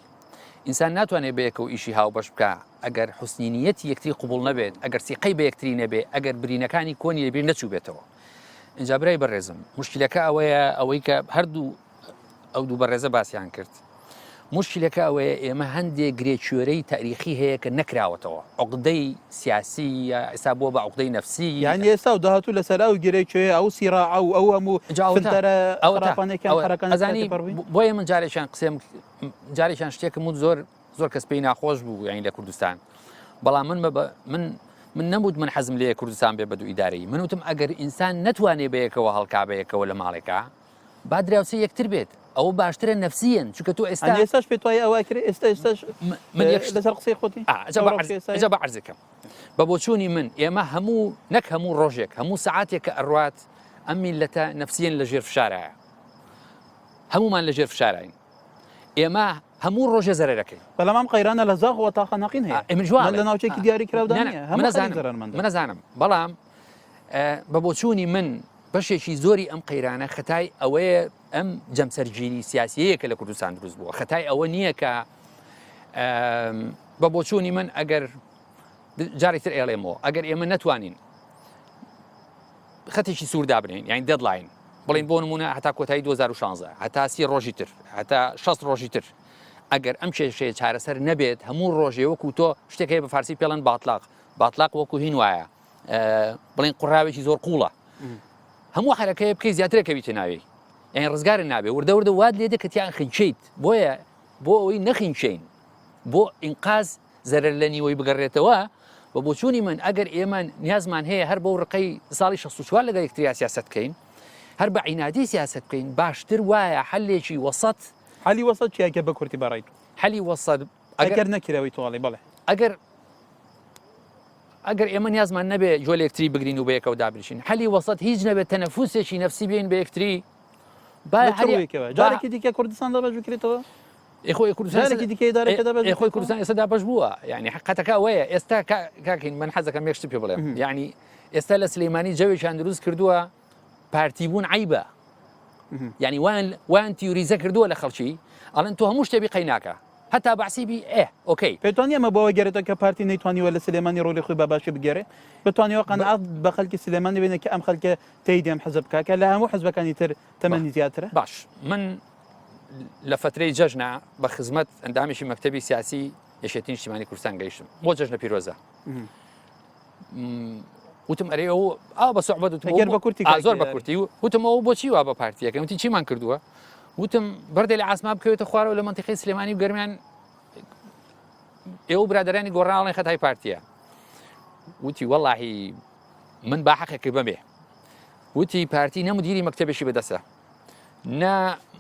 ئینسان ناتوانێت بە یەکە و ئیشی هاو بەش بکە ئەگەر حوسنینیەتی یەکتری قوبوڵ نەبێت ئەگەر سیقەی بە یەکتری نەبێ ئەگەر برینەکانی کۆنی لەبیر نەچوو بێتەوە اینجا برای بەڕێزم مشکلەکە ئەوەیە ئەوەی کە هەردوو ئەو دوو بەڕێزە باسییان کرد مشکلەکە ئەوەیە ئێمە هەندێک گرێچوێرەی تاریخی هەیە کە نەکراوەتەوە عقدەی سیاسی ئێستا بۆ بە عقدەی نەفسی یعنی ئێستا و داهاتوو لەسەر ئەو گرێچوێ ئەو سیراع و ئەو هەموو ئەزانی بۆیە من جارێکیان قسێم جارێکیان شتێکم و زۆر کەس پێی ناخۆش بوو یعنی لە کوردستان بەڵام من نەبوو من حەزم لێ کوردستان بێ بە دوو ئیدارەی من وتم ئەگەر ئینسان نەتوانێ بەیەکەوە هەڵکا بەیەکەوە لە ماڵێکە با دراوسێ یەکتر بێت ئەوە باشترە نەفسیەن چونکە تۆ ئێستاش پێ توای ئەوە کرێ ئێستاش لەسەر قسەی خۆتی ئەجا بە عەرزەکەم بە بۆچوونی من ئێمە هەموو نەک هەموو ڕۆژێک هەموو سەعاتێک کە ئەڕوات ئەم میلەتە نەفسیەن لە ژێر فشارایە هەمومان لە ژێر فشارین ئێمە هەموو ڕۆژێ زەرەرەکەی بەڵام ئەم قەیرانە لە زاغ و تاخەنەقین هەیە ئەمن لە ناوچێکی دیاری کراودانە من نەزانم بەڵام بە بۆچوونی من بەشێکی زۆری ئەم قەیرانە خەتای ئەوەیە ئەم جەمسەرگیری سیاسیەیە کە لە کوردستان دروست بووە خەتای ئەوە نییە کە بە بۆچوونی من ئەگەر جاری تر ئێڵێمەوە ئەگەر ئێمە نەتوانین خەتێکی سووردا بنین یعنی دەدلاین بڵین بۆ نمونە هەتا کۆتایی 2016 هەتا 30 ڕۆژی تر هەتا 6 ڕۆژی تر ئەگەر ئەم کێشەیە چارەسەر نەبێت هەموو ڕۆژێ وەکو تۆ شتێکی بە فارسی پێڵەن باتلاق وەکو هین وایە بڵین قوڕاوێکی زۆر قوڵە هەموو حرەکەی بکەی زیاترەکە بیتە ناوی یعنی ڕزگارە نابێ وردە واد لێ دێ کە تیان خینچیت بۆیە بۆ ئەوەی نەخینچین بۆ ئینقاز زەرەر لە نیوەی بگەڕێتەوە بە بۆچوونی من ئەگەر ئێمە نیازمان هەیە هەر بەو ڕقەی ساڵی 64 لەگەڵ یەکتریا سیاست بکەین هەر بە عینادی سیاست بکەین باشتر وایە حلێکی وەسەط حەلی وەسەط چیاکە بە کورتی بەڕیت حەلی وەسەط ئەگەر نەکرەوەی تۆڵی بڵێ ئەگەر ئێمە نیازمان نەبێ جۆ یەکتری بگرین و بە یەکەوە دابرشین حەلی وەسەط هیچ نەبێت تەنەفوسێکی نەفسی بێن بە یەکتری جارێکی دیکە کوردستان دەبەش بکرێتەوە خۆی جارێکی دیکە دارێکە دەبێت خۆی کوردستان ئێستا بەش بووە یعنی حقەتەکە ئەوەیە ئێستا کاکەین من حەزەکەم یەکشت پێ بڵێم یعنی ئێستا لە سلەیمانی جەوێکیان دروست کردووە پارتیبوون عیبە یعنی وان تیوریزە کردووە لە خەڵکی ئەڵێن تۆ هەموو شتێ بیقەی ناکە هەتا بەعسیبی ئۆکەی پێتوانانی ئەمە بەوە گەرێتە کە پارتی نەیتوانیوە لە سلێمانی ڕۆلی خۆی بە باشی بگەڕێ بتوانیەوە قەنعات بە خەڵکی سلێمانی بێنێت کە ئەم خەڵکە تێیدێم حەزب بکە لە هەموو حەزبەکانی تر تەمەنی زیاترە باش من لە فترەی جەژنا بە خزمەت ئەندامێکی مەکتەبی سیاسی یەشێتی نیشتیمانی کوردستان گەیشتم بۆ جەژنە پیرۆزە وتم ئەرێ ئەو بە سوحبەت ئەگەر بە کورتی زۆر بە کورتی وتم ئەو بۆچی وا بە پارتیەکە وتی چیمان کردووە وتم بەردەی لە ئاسما بکەوێتە خوارەوە لە منتیقی سلێمانی و گەرمیان ئێوە برادرانی گۆڕاڵی خەتای پارتیە وتی وەڵاهی من با حەقێکی بەمێ وتی پارتی نە مدیری مەکتەبێکی بەدەسە نە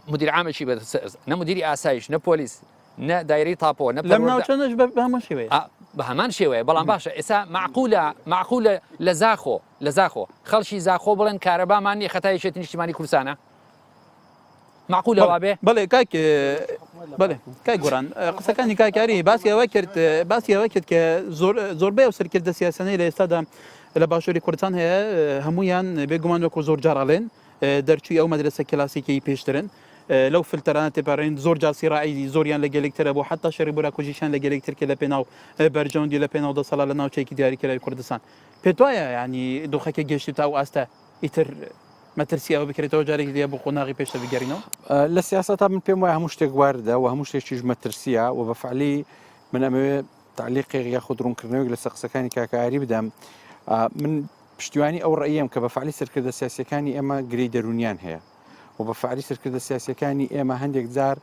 مدیر عامێکی بەدەسە نە مدیری ئاسایش نە پۆلیس نە دایرەی تاپۆ نە لەم ناوچەنەش بە هەمان شێوەیە بە هەمان شێوەیە بەڵام باشە ئێستا معقولە لە زاخۆ خەڵکی زاخۆ بڵێن کارەبامان نیە خەتای یەکێتی نیشتیمانی کوردستانە معقولەوە بێ بەڵێ بەڵێ کای گۆران قسەکانی کاکاری باسی ئەوە کرد کە زۆربەی ئەو سەرکردە سیاسەنەی لە ئێستادا لە باشووری کوردستان هەیە هەمویان بێگومان وەکو زۆر جاڕاڵێن دەرچووی ئەو مەدرسە کلاسیکەی پێشترن لەو فلتەرانە تێپارڕین زۆر جاسی ڕایی زۆریان لە گەلێکترە بۆ حتا شەڕی بۆرا کوژیشان لە گەلێکتر کە لە پێناو بەرجەوندی لە پێناو 10 ساڵە لە ناوچەیەکی دیاریکراوی کوردستان پێت وایە ینی دۆخەکە گەشتی تا و ئاستە ئیتر مەترسیەوە بکرێتەوە جارێکی دیە بۆ قۆناغی پێشتە بگەڕینەوە لە سیاسەتا من پێم وایە هەموو شتێک واردە و هەموو شتێکیش مەترسیە و بەفعلی من ئەمەوێ تعلیقی یا خودڕوونکردنەوەی لە سەقسەکانی کاکاری بدەم من پشتیوانی ئەو ڕێیم کە بەفعلی سەرکردە سیاسەکانی ئێمە گرەی دەرونیان هەیە و بەفعلی سەرکردە سیاسەکانی ئێمە هەندێک جار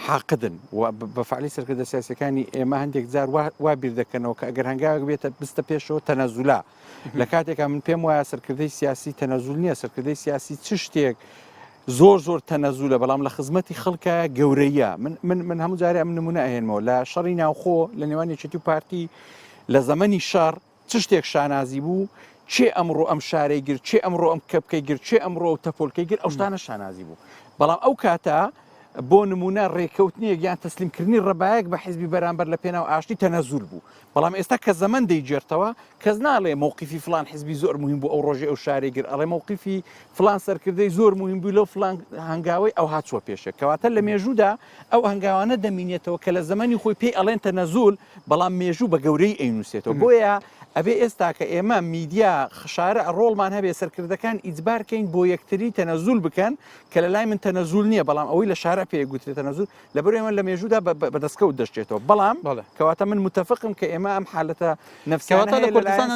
حاقدن و بەفعلی سەرکردە سیاسەکانی ئێمە هەندێک جار وا بیر دەکەنەوە کە ئەگەر هەنگاوێک بێتە بستە پێشەوە تەنەزولا لە کاتێکا من پێم وایە سەرکردەی سیاسی تەنەزول نییە سەرکردەی سیاسی چ شتێک زۆر تەنەزولە بەڵام لە خزمەتی خەڵکە گەورەیە من هەموو جارێ ئەم نمونە ئەهێنمەوە لە شەڕی ناوخۆ لە نێوان یەکێتی و پارتی لە زەمەنی شەڕ چ شتێک شانازی بوو چێ ئەمڕۆ ئەم شارەی گر چێ ئەمڕۆ ئەم کەپکەی گر چێ ئەمڕۆ و تەپۆلکەی گر ئەو شتانە شانازی بوو بەڵام ئەو کاتە بۆ نمونە ڕێککەوتنیەک یان تەسلیمکردنی ڕەبایەک بە حیزبی بەرامبەر لە پێناو ئاشتی تەنەزول بوو بەڵام ئێستا کە زەمن دەیجێرتەوە کەس ناڵێ مووقیفی فلان حیزبی زۆر مهم بوو ئەو ڕۆژێ ئەو شارێ گر ئەڵێ مووقیفی فلان سەرکردەی زۆر مهم بوو لەو فلان هەنگاوی ئەو هاتووە پێشێک کەواتە لە مێژوودا ئەو هەنگاوانە دەمینێتەوە کە لە زەمەنی خۆی پێی ئەڵێن تەنەزول بەڵام مێژوو بە گەورەی ئەینووسێتەوە بۆیە ئەبێ ئێستا کە ئێمە میدیا خشارە ڕۆڵمان هەبێ سەرکردەکان ئیجبارکەین بۆ یەکتری تەنەزول بکەن کە لە لای من تەنەزول نییە بەڵام ئەوەی لە شارە پێ گوترێت تەنەزول لەبەر ئێمە لە مێژوودا بەدەستکەوت دەشتێتەوە بەڵام کەواتە من متفقم کە ئێمە ئەم حالەتە نفسیانە لە کوردستان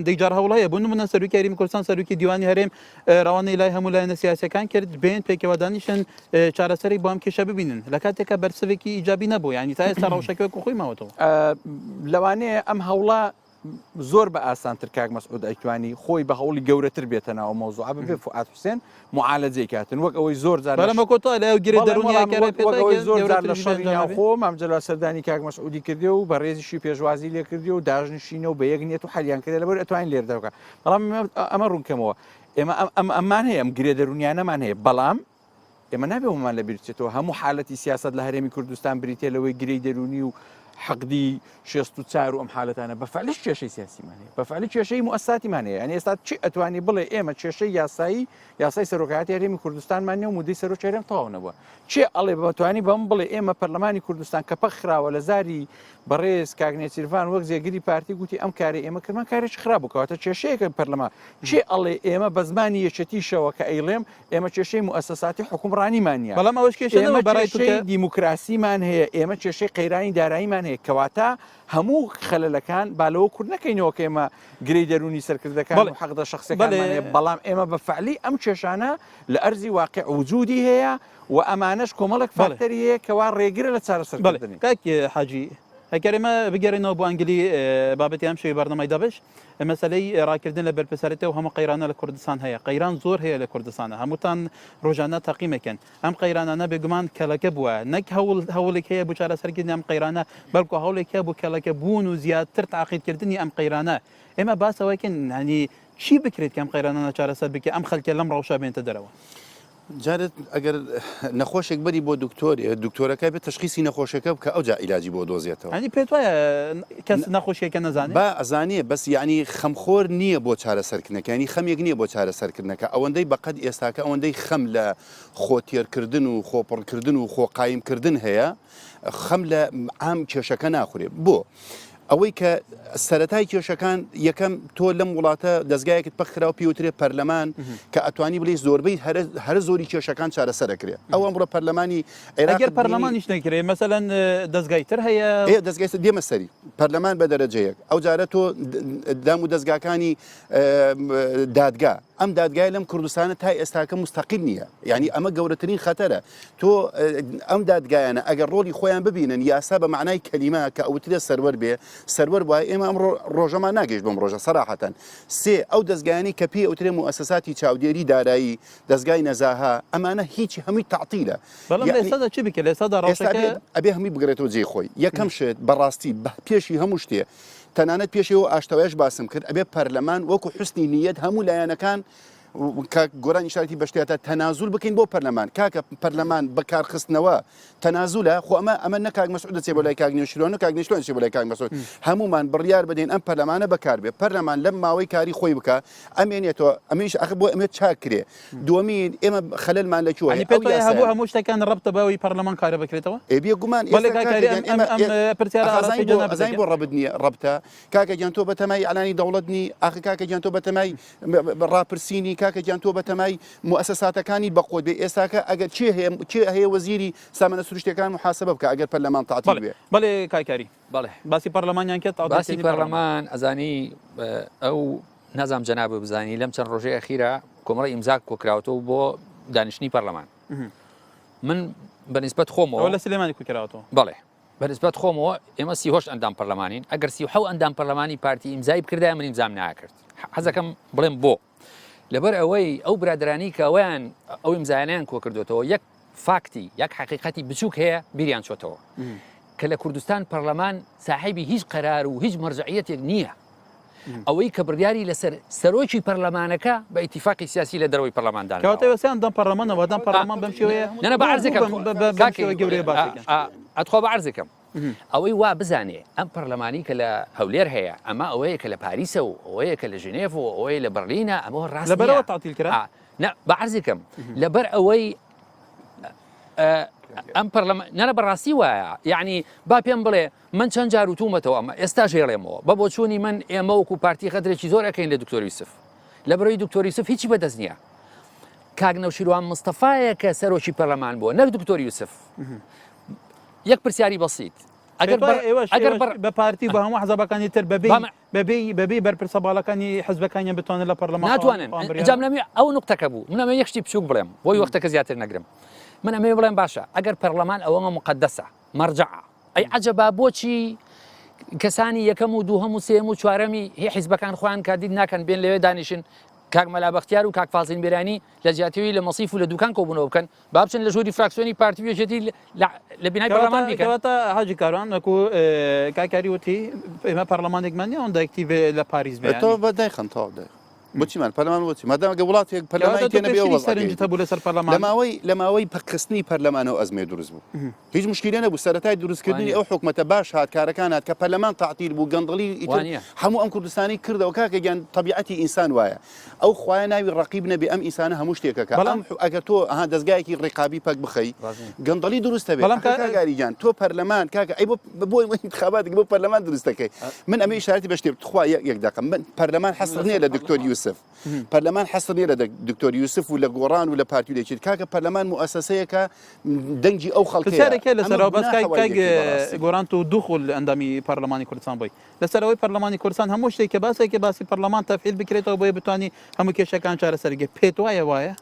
دەیجار هەوڵەیە بۆ نمونە سەرروکی یاریمی کوردستان سەرروکی دیوانی هەرێم ڕەوانەی لای هەموو لایەنە سیاسیەکان کرد بێن پێکەوە دانیشن چارەسەری بۆ ئەم کێشە ببینن لە کاتێکە بەرسەوێکی ئیجابی نەبوو ینی تا ئێستا ڕەوشەکەوەکو خۆی ماوەتەوە لەوانەیە ئەم هەوڵە زۆر بە ئاسانتر کاک مەسعود ئەیتوانی خۆی بە هەوڵی گەورەتر بێتە ناو مۆزوع ببێ فوئاد حوسێن معالەجەی کاتن وەک ئەوەی زۆر جار لە شەڕی ناوخۆ مامجەلال سەردانی کاک مەسعودی کردی و بە ڕێزیشی پێشوازی لێ کردی و داژنشینە و بە یەکنێت و حەلیان کردێ لەبەر ئەتوانین لێردەکە بەڵام ئەمە ڕوونکەمەوە ئێمە ئەمان هەیە ئەم گرێ دەرونیانەمان هەیە بەڵام ئێمە نابێ ومان لە بیرچێتەوە هەموو حالەتی سیاست لە هەرێمی کوردستان بریتێ لەوەی گرەی دەرونی و حەقدی 64 و ئەم حالەتانە بەفعلی کێشەی سیاسیمان هەیە بەفعلی کێشەی مؤسساتیمان هەیە یعنی ئێستا چی ئەتوانی بڵێ ئێمە کێشەی یاسای سەرۆکایەتی هەرێمی کوردستانمان نیە و مودەی سەرۆکی هەرێم تەواو نەبووە چێ ئەڵێ بەتوانی بەم بڵێ ئێمە پەرلەمانی کوردستان کە پەخراوە لە زاری بەڕێز کاگنێچیروان وەک جێگیری پارتی گوتی ئەم کاری ئێمە کردمان کارێکی خراپ بکەواتە کێشەیەکە پەرلەمان چێ ئەڵێ ئێمە بە زمانی یەکێتیشەوە کە ئەیڵێم ئێمە کێشەی مؤسساتی حکومڕانیمان نیە بەڵام ئەوەش کێشە بەڕای کێشەی دیموکراسیمان هەیە ئێمە کێشەی قەیرانی داراییمان هەیە کەواتە هەموو خەلەلەکان بالەوە کورد نەکەینەوە کە ئێمە گرەی دەرونی سەرکردەکان و حەقدە شخصەکانمان هەیە بەڵام ئێمە بەفعلی ئەم کێشانە لە ئەرزی واقع وجودی هەیە و ئەمانەش کۆمەڵک فاکتەری هەیە کەوا ڕێگرە لە چارەسەرکردنی کاکی حاجی هەکەرێمە بگەڕێنەوە بۆ ئەنگلی بابەتی ئەم شەوی بەرنامەی دابش مەسەلەی ڕاکردن لە بەرپرسەرێتەوە هەموو قەیرانە لە کوردستان هەیە قەیران زۆر هەیە لە کوردستانە هەمووتان ڕۆژانە تەقیمەکەن ئەم قەیرانانە بێگومان کەلەکە بووە نەک هەوڵێک هەیە بۆ چارەسەرکردنی ئەم قەیرانە بەڵکو هەوڵێک هەیە بۆ کەلەکە بوون و زیاتر تاقیدکردنی ئەم قەیرانە ئێمە باسەوەکەن هەنی چی بکرێت کە ئەم قەیرانە چارەسەر بکە ئەم خەلکە لەم ڕەوشە بێنتە دەرەوە جارت ئەگەر نەخۆشێک بەری بۆ دکتۆرەکە بێت تشخیصی نەخۆشەکە بکە ئەوجا عیلاجی بۆ دۆزێتەوە ئەنی پێت وایە کەس نەخۆشیەکە نەزانێت با ئەزانێ بەس یعنی خەمخۆر نییە بۆ چارەسەرکردنەکە ینی خەمێک نییە بۆ چارەسەرکردنەکە ئەوەندەی بەقەد ئێستاکە ئەوەندەی خەم لە خۆتێرکردن و خۆپڕکردن و خۆقایمکردن هەیە خەم لە ئام کێشەکە ناخورێ بۆ ئەوەی کە سەرەتای کێشەکان یەکەم تۆ لەم وڵاتە دەستگایەکت پەخراو پێوترێ پەرلەمان کە ئەتوانی بڵێ زۆربەی هەر زۆری کێشەکان چارەسەرەکرێ ئەوە بڕە پەرلەمانی ئەگەر پەرلەمانیش نەکرێت مەسەلەن دەستگای تر هەیە دەستگای دێمە سەری پەرلەمان بە دەرەجەیەک ئەو جارە تۆ دام و دەستگاکانی دادگا ئەم دادگای لەم کوردستانە تا ئێستاکە مستەقیل نییە یعنی ئەمە گەورەترین خەتەرە تۆ ئەم دادگایانە ئەگەر ڕۆلی خۆیان ببینن یاسا بە معنای کەلیمە کە ئەوترێ سەرەر بێ سەرەر وایە ئێمە ئەم ڕۆژەمان ناگەیشت بەم ڕۆژە سەراحەتەن سێ ئەو دەستگایانی کە پێ ئەوترێ مؤسساتی چاودێری دارایی دەستگای نەزاها ئەمانە هیچی هەمووی تعتیلە بەڵام لێسەدا چی بکە لێسەدا ڕۆژەکە ئەبێ هەمووی بگرێتەوە جێی خۆی یەکەم شت بەڕاستی پێشی هەموو شتێ تەنانەت پێشەوە ئاشتەوەش باسم کرد ئەبێ پەرلەمان وەکو حوسنی نیەت هەموو لایەنەکان گۆرانی شارەتی بەشتێتە تەنازول بکەین بۆ پەرلەمان کاکە پەرلەمان بەکارخستنەوە تەنازولە خۆ ئەمە نەکاک مەسعود دەچێ بۆ لای کاگنێشیرۆن و کاگنێشیرۆن دەچێ بۆ لای کاک مەسعود هەمومان بڕیار بدەین ئەم پەرلەمانە بەکار بێ پەرلەمان لەم ماوەی کاری خۆی بکە ئەمێنێتەوە ئەمیش ئەخ بۆ ئەمێ چاکرێ دووەمین ئێمە خەلەلمان لەکوێ هەبوو هەموو شتەکان ڕەبتە بەوەی پەرلەمان کارە بکرێتەوە ئێبێ گومان ئەزای بۆ ڕەبت نییە ڕەبتە کاکە گیان تۆ بەتەمای ئەلانی دەوڵەتنی ئاخ کاکە گیان تۆ بەتەمای ڕاپرسینی کاکە گیان تۆ بەتەمای مؤسساتەکانی بەخۆ بێ ئێستاکە ئەگەر چێ هەیە وەزیری سامانە سروشتەکان محاسبە بکە ئەگەر پەرلەمان تعتیل بێ بەڵێ کاکاری بەڵێ باسی پەرلەمانیان کرد باسی پەرلەمان ئەزانی ئەو نازام جەناب بزانی لەم چەند ڕۆژەی ئەخیرە کۆمەڵی ئیمزا کۆکراوەوە بۆ دانیشتنی پەرلەمان من بەنسبەت خۆمەوە لە سلێمانی کوکراوەوە بەڵێ بەنسبەت خۆمەوە ئێمە 37 ئەندام پەرلەمانین ئەگەر 37 ئەندام پەرلەمانی پارتی ئیمزای بکردای من ئیمزام ناکرد حەزەکەم بڵێم بۆ لەبەر ئەوەی ئەو برادرانی کە ئەویان ئەو ئیمزایانیان کۆ کردوێتەوە یەک فاکتی یەک حقیقەتی بچووک هەیە بیریان چۆتەوە کە لە کوردستان پەرلەمان ساحیبی هیچ قەرار و هیچ مەرجعیەتێک نییە ئەوەی کە بڕیاری لەسەر سەرۆکی پەرلەمانەکە بە ئیتیفاقی سیاسی لە دەرەوەی پەرلەماندان کەواتەوەسیان دەم پەرلەمانەوە دەم پەرلەمان بەم شێوەیە نەنە بە عەرزەکەم ئەتخوا بە عەرزەکەم ئەوەی وا بزانێ ئەم پەرلەمانی کە لە هەولێر هەیە ئەمە ئەوەیە کە لە پاریسە و ئەوەیە کە لە ژنێف و ئەوەی لە بەرلینە ئەمە ڕاست لەبەرەوە تعتیل کرا بە عەرزەکەم لەبەر ئەوەی ئەم پەرلەمان نەرە بەڕاستی وایە یعنی با پێم بڵێ من چەند جار وتومەتەوە ئەمە ئێستا ژێڵێمەوە بە بۆچوونی من ئێمە وەکو پارتی خەترێکی زۆر ئەەکەین لە دکتۆر یوسف لەبەرەوەی دکتۆر یوسف هیچی بەدەست نییە کاک نەوشیروان مستەفایە کە سەرۆکی پەرلەمان بووە نەک دکتۆر یوسف یەک پرسیاری بەسیط ئەگەر بە پارتی بە هەموو حەزەبەکانی تر بەبێ بەرپرسە باڵەکانی حەزبەکانیان بتوانن لە پەرلەمان ناتوانن جام نەمی ئەو نقطەکە بوو منەمە یەکشتی بچووک بڵێم بۆی وەختەکە زیاتر نەگرم من ئەمێ بڵێم باشە ئەگەر پەرلەمان ئەوەمە مقدسە مەرجعە ئەی عەجەبا بۆچی کەسانی یەکەم و دووهەم و سێم و چوارەمی هی حیزبەکان خۆیان کاردید ناکەن بێن لەوێ دانیشن کاک مەلا بەختیار و کاک فازڵ بیرانی لە جیاتەوەی لە مەسیف و لە دوکان کۆبوونەوە بکەن با بچن لە ژووری فراکسیۆنی پارتی وێژێتی لە بینای پەرلەمان بیکەن کەواتە حاجی کاروان وەکو کاکاری وتی ئێمە پەرلەمانێکمان نیە ئەوەندە ئەکتیڤ لە پاریس بێت تۆ بەدای خەنتاو دای بۆچیمان پەرلەمان بۆچی مادامە وڵاتێک پەرلەمانی تێنە بێ وەڵ سەرنجتە بوو لەسەر پەرلەمان لەماوەی پەخستنی پەرلەمانەوە ئەزمێ دروست بوو هیچ مشکلە نەبوو سەرەتای دروستکردنی ئەو حکومەتە باش هات کارەکان هات کە پەرلەمان تەعتیل بوو گەندڵی هەموو ئەم کوردستانی کردەوە کاکە گیان طبیعەتی ئینسان وایە ئەو خوایە ناوی ڕقیب نەبێ ئەم ئینسانە هەموو شتێکەکە بەڵام ئەگەر تۆ دەستگایەکی ڕێقابی پەک بخەی گەندڵی دروستە بێت بەڵام کاگاریجان تۆ پەرلەمان کاکە ئەی بۆ انتخاباتێک بۆ پەرلەمان دروستەکەی من ئەمە ئیشارەتی بە شتێک خوا یەک دقم من پەرلەمان حەسر نییە لە دکتۆر یوسف پەرلەمان حەسر نییە لە دکتۆر یوسف و لە گۆڕان و لە پارتیولێکی کاکە پەرلەمان مؤسسەیەکە دەنگی ئەو خەڵکێکە لەسەرەوە بەس گۆڕان و دوخل ئەندامی پەرلەمانی کوردستان بووی لەسەرەوەی پەرلەمانی کوردستان هەموو شتێکە باسێکی باسی پەرلەمان تەفعیل بکرێتەوە بۆیە بتوانانی هەموو کێشەکان چارەسەرگە پێت وایە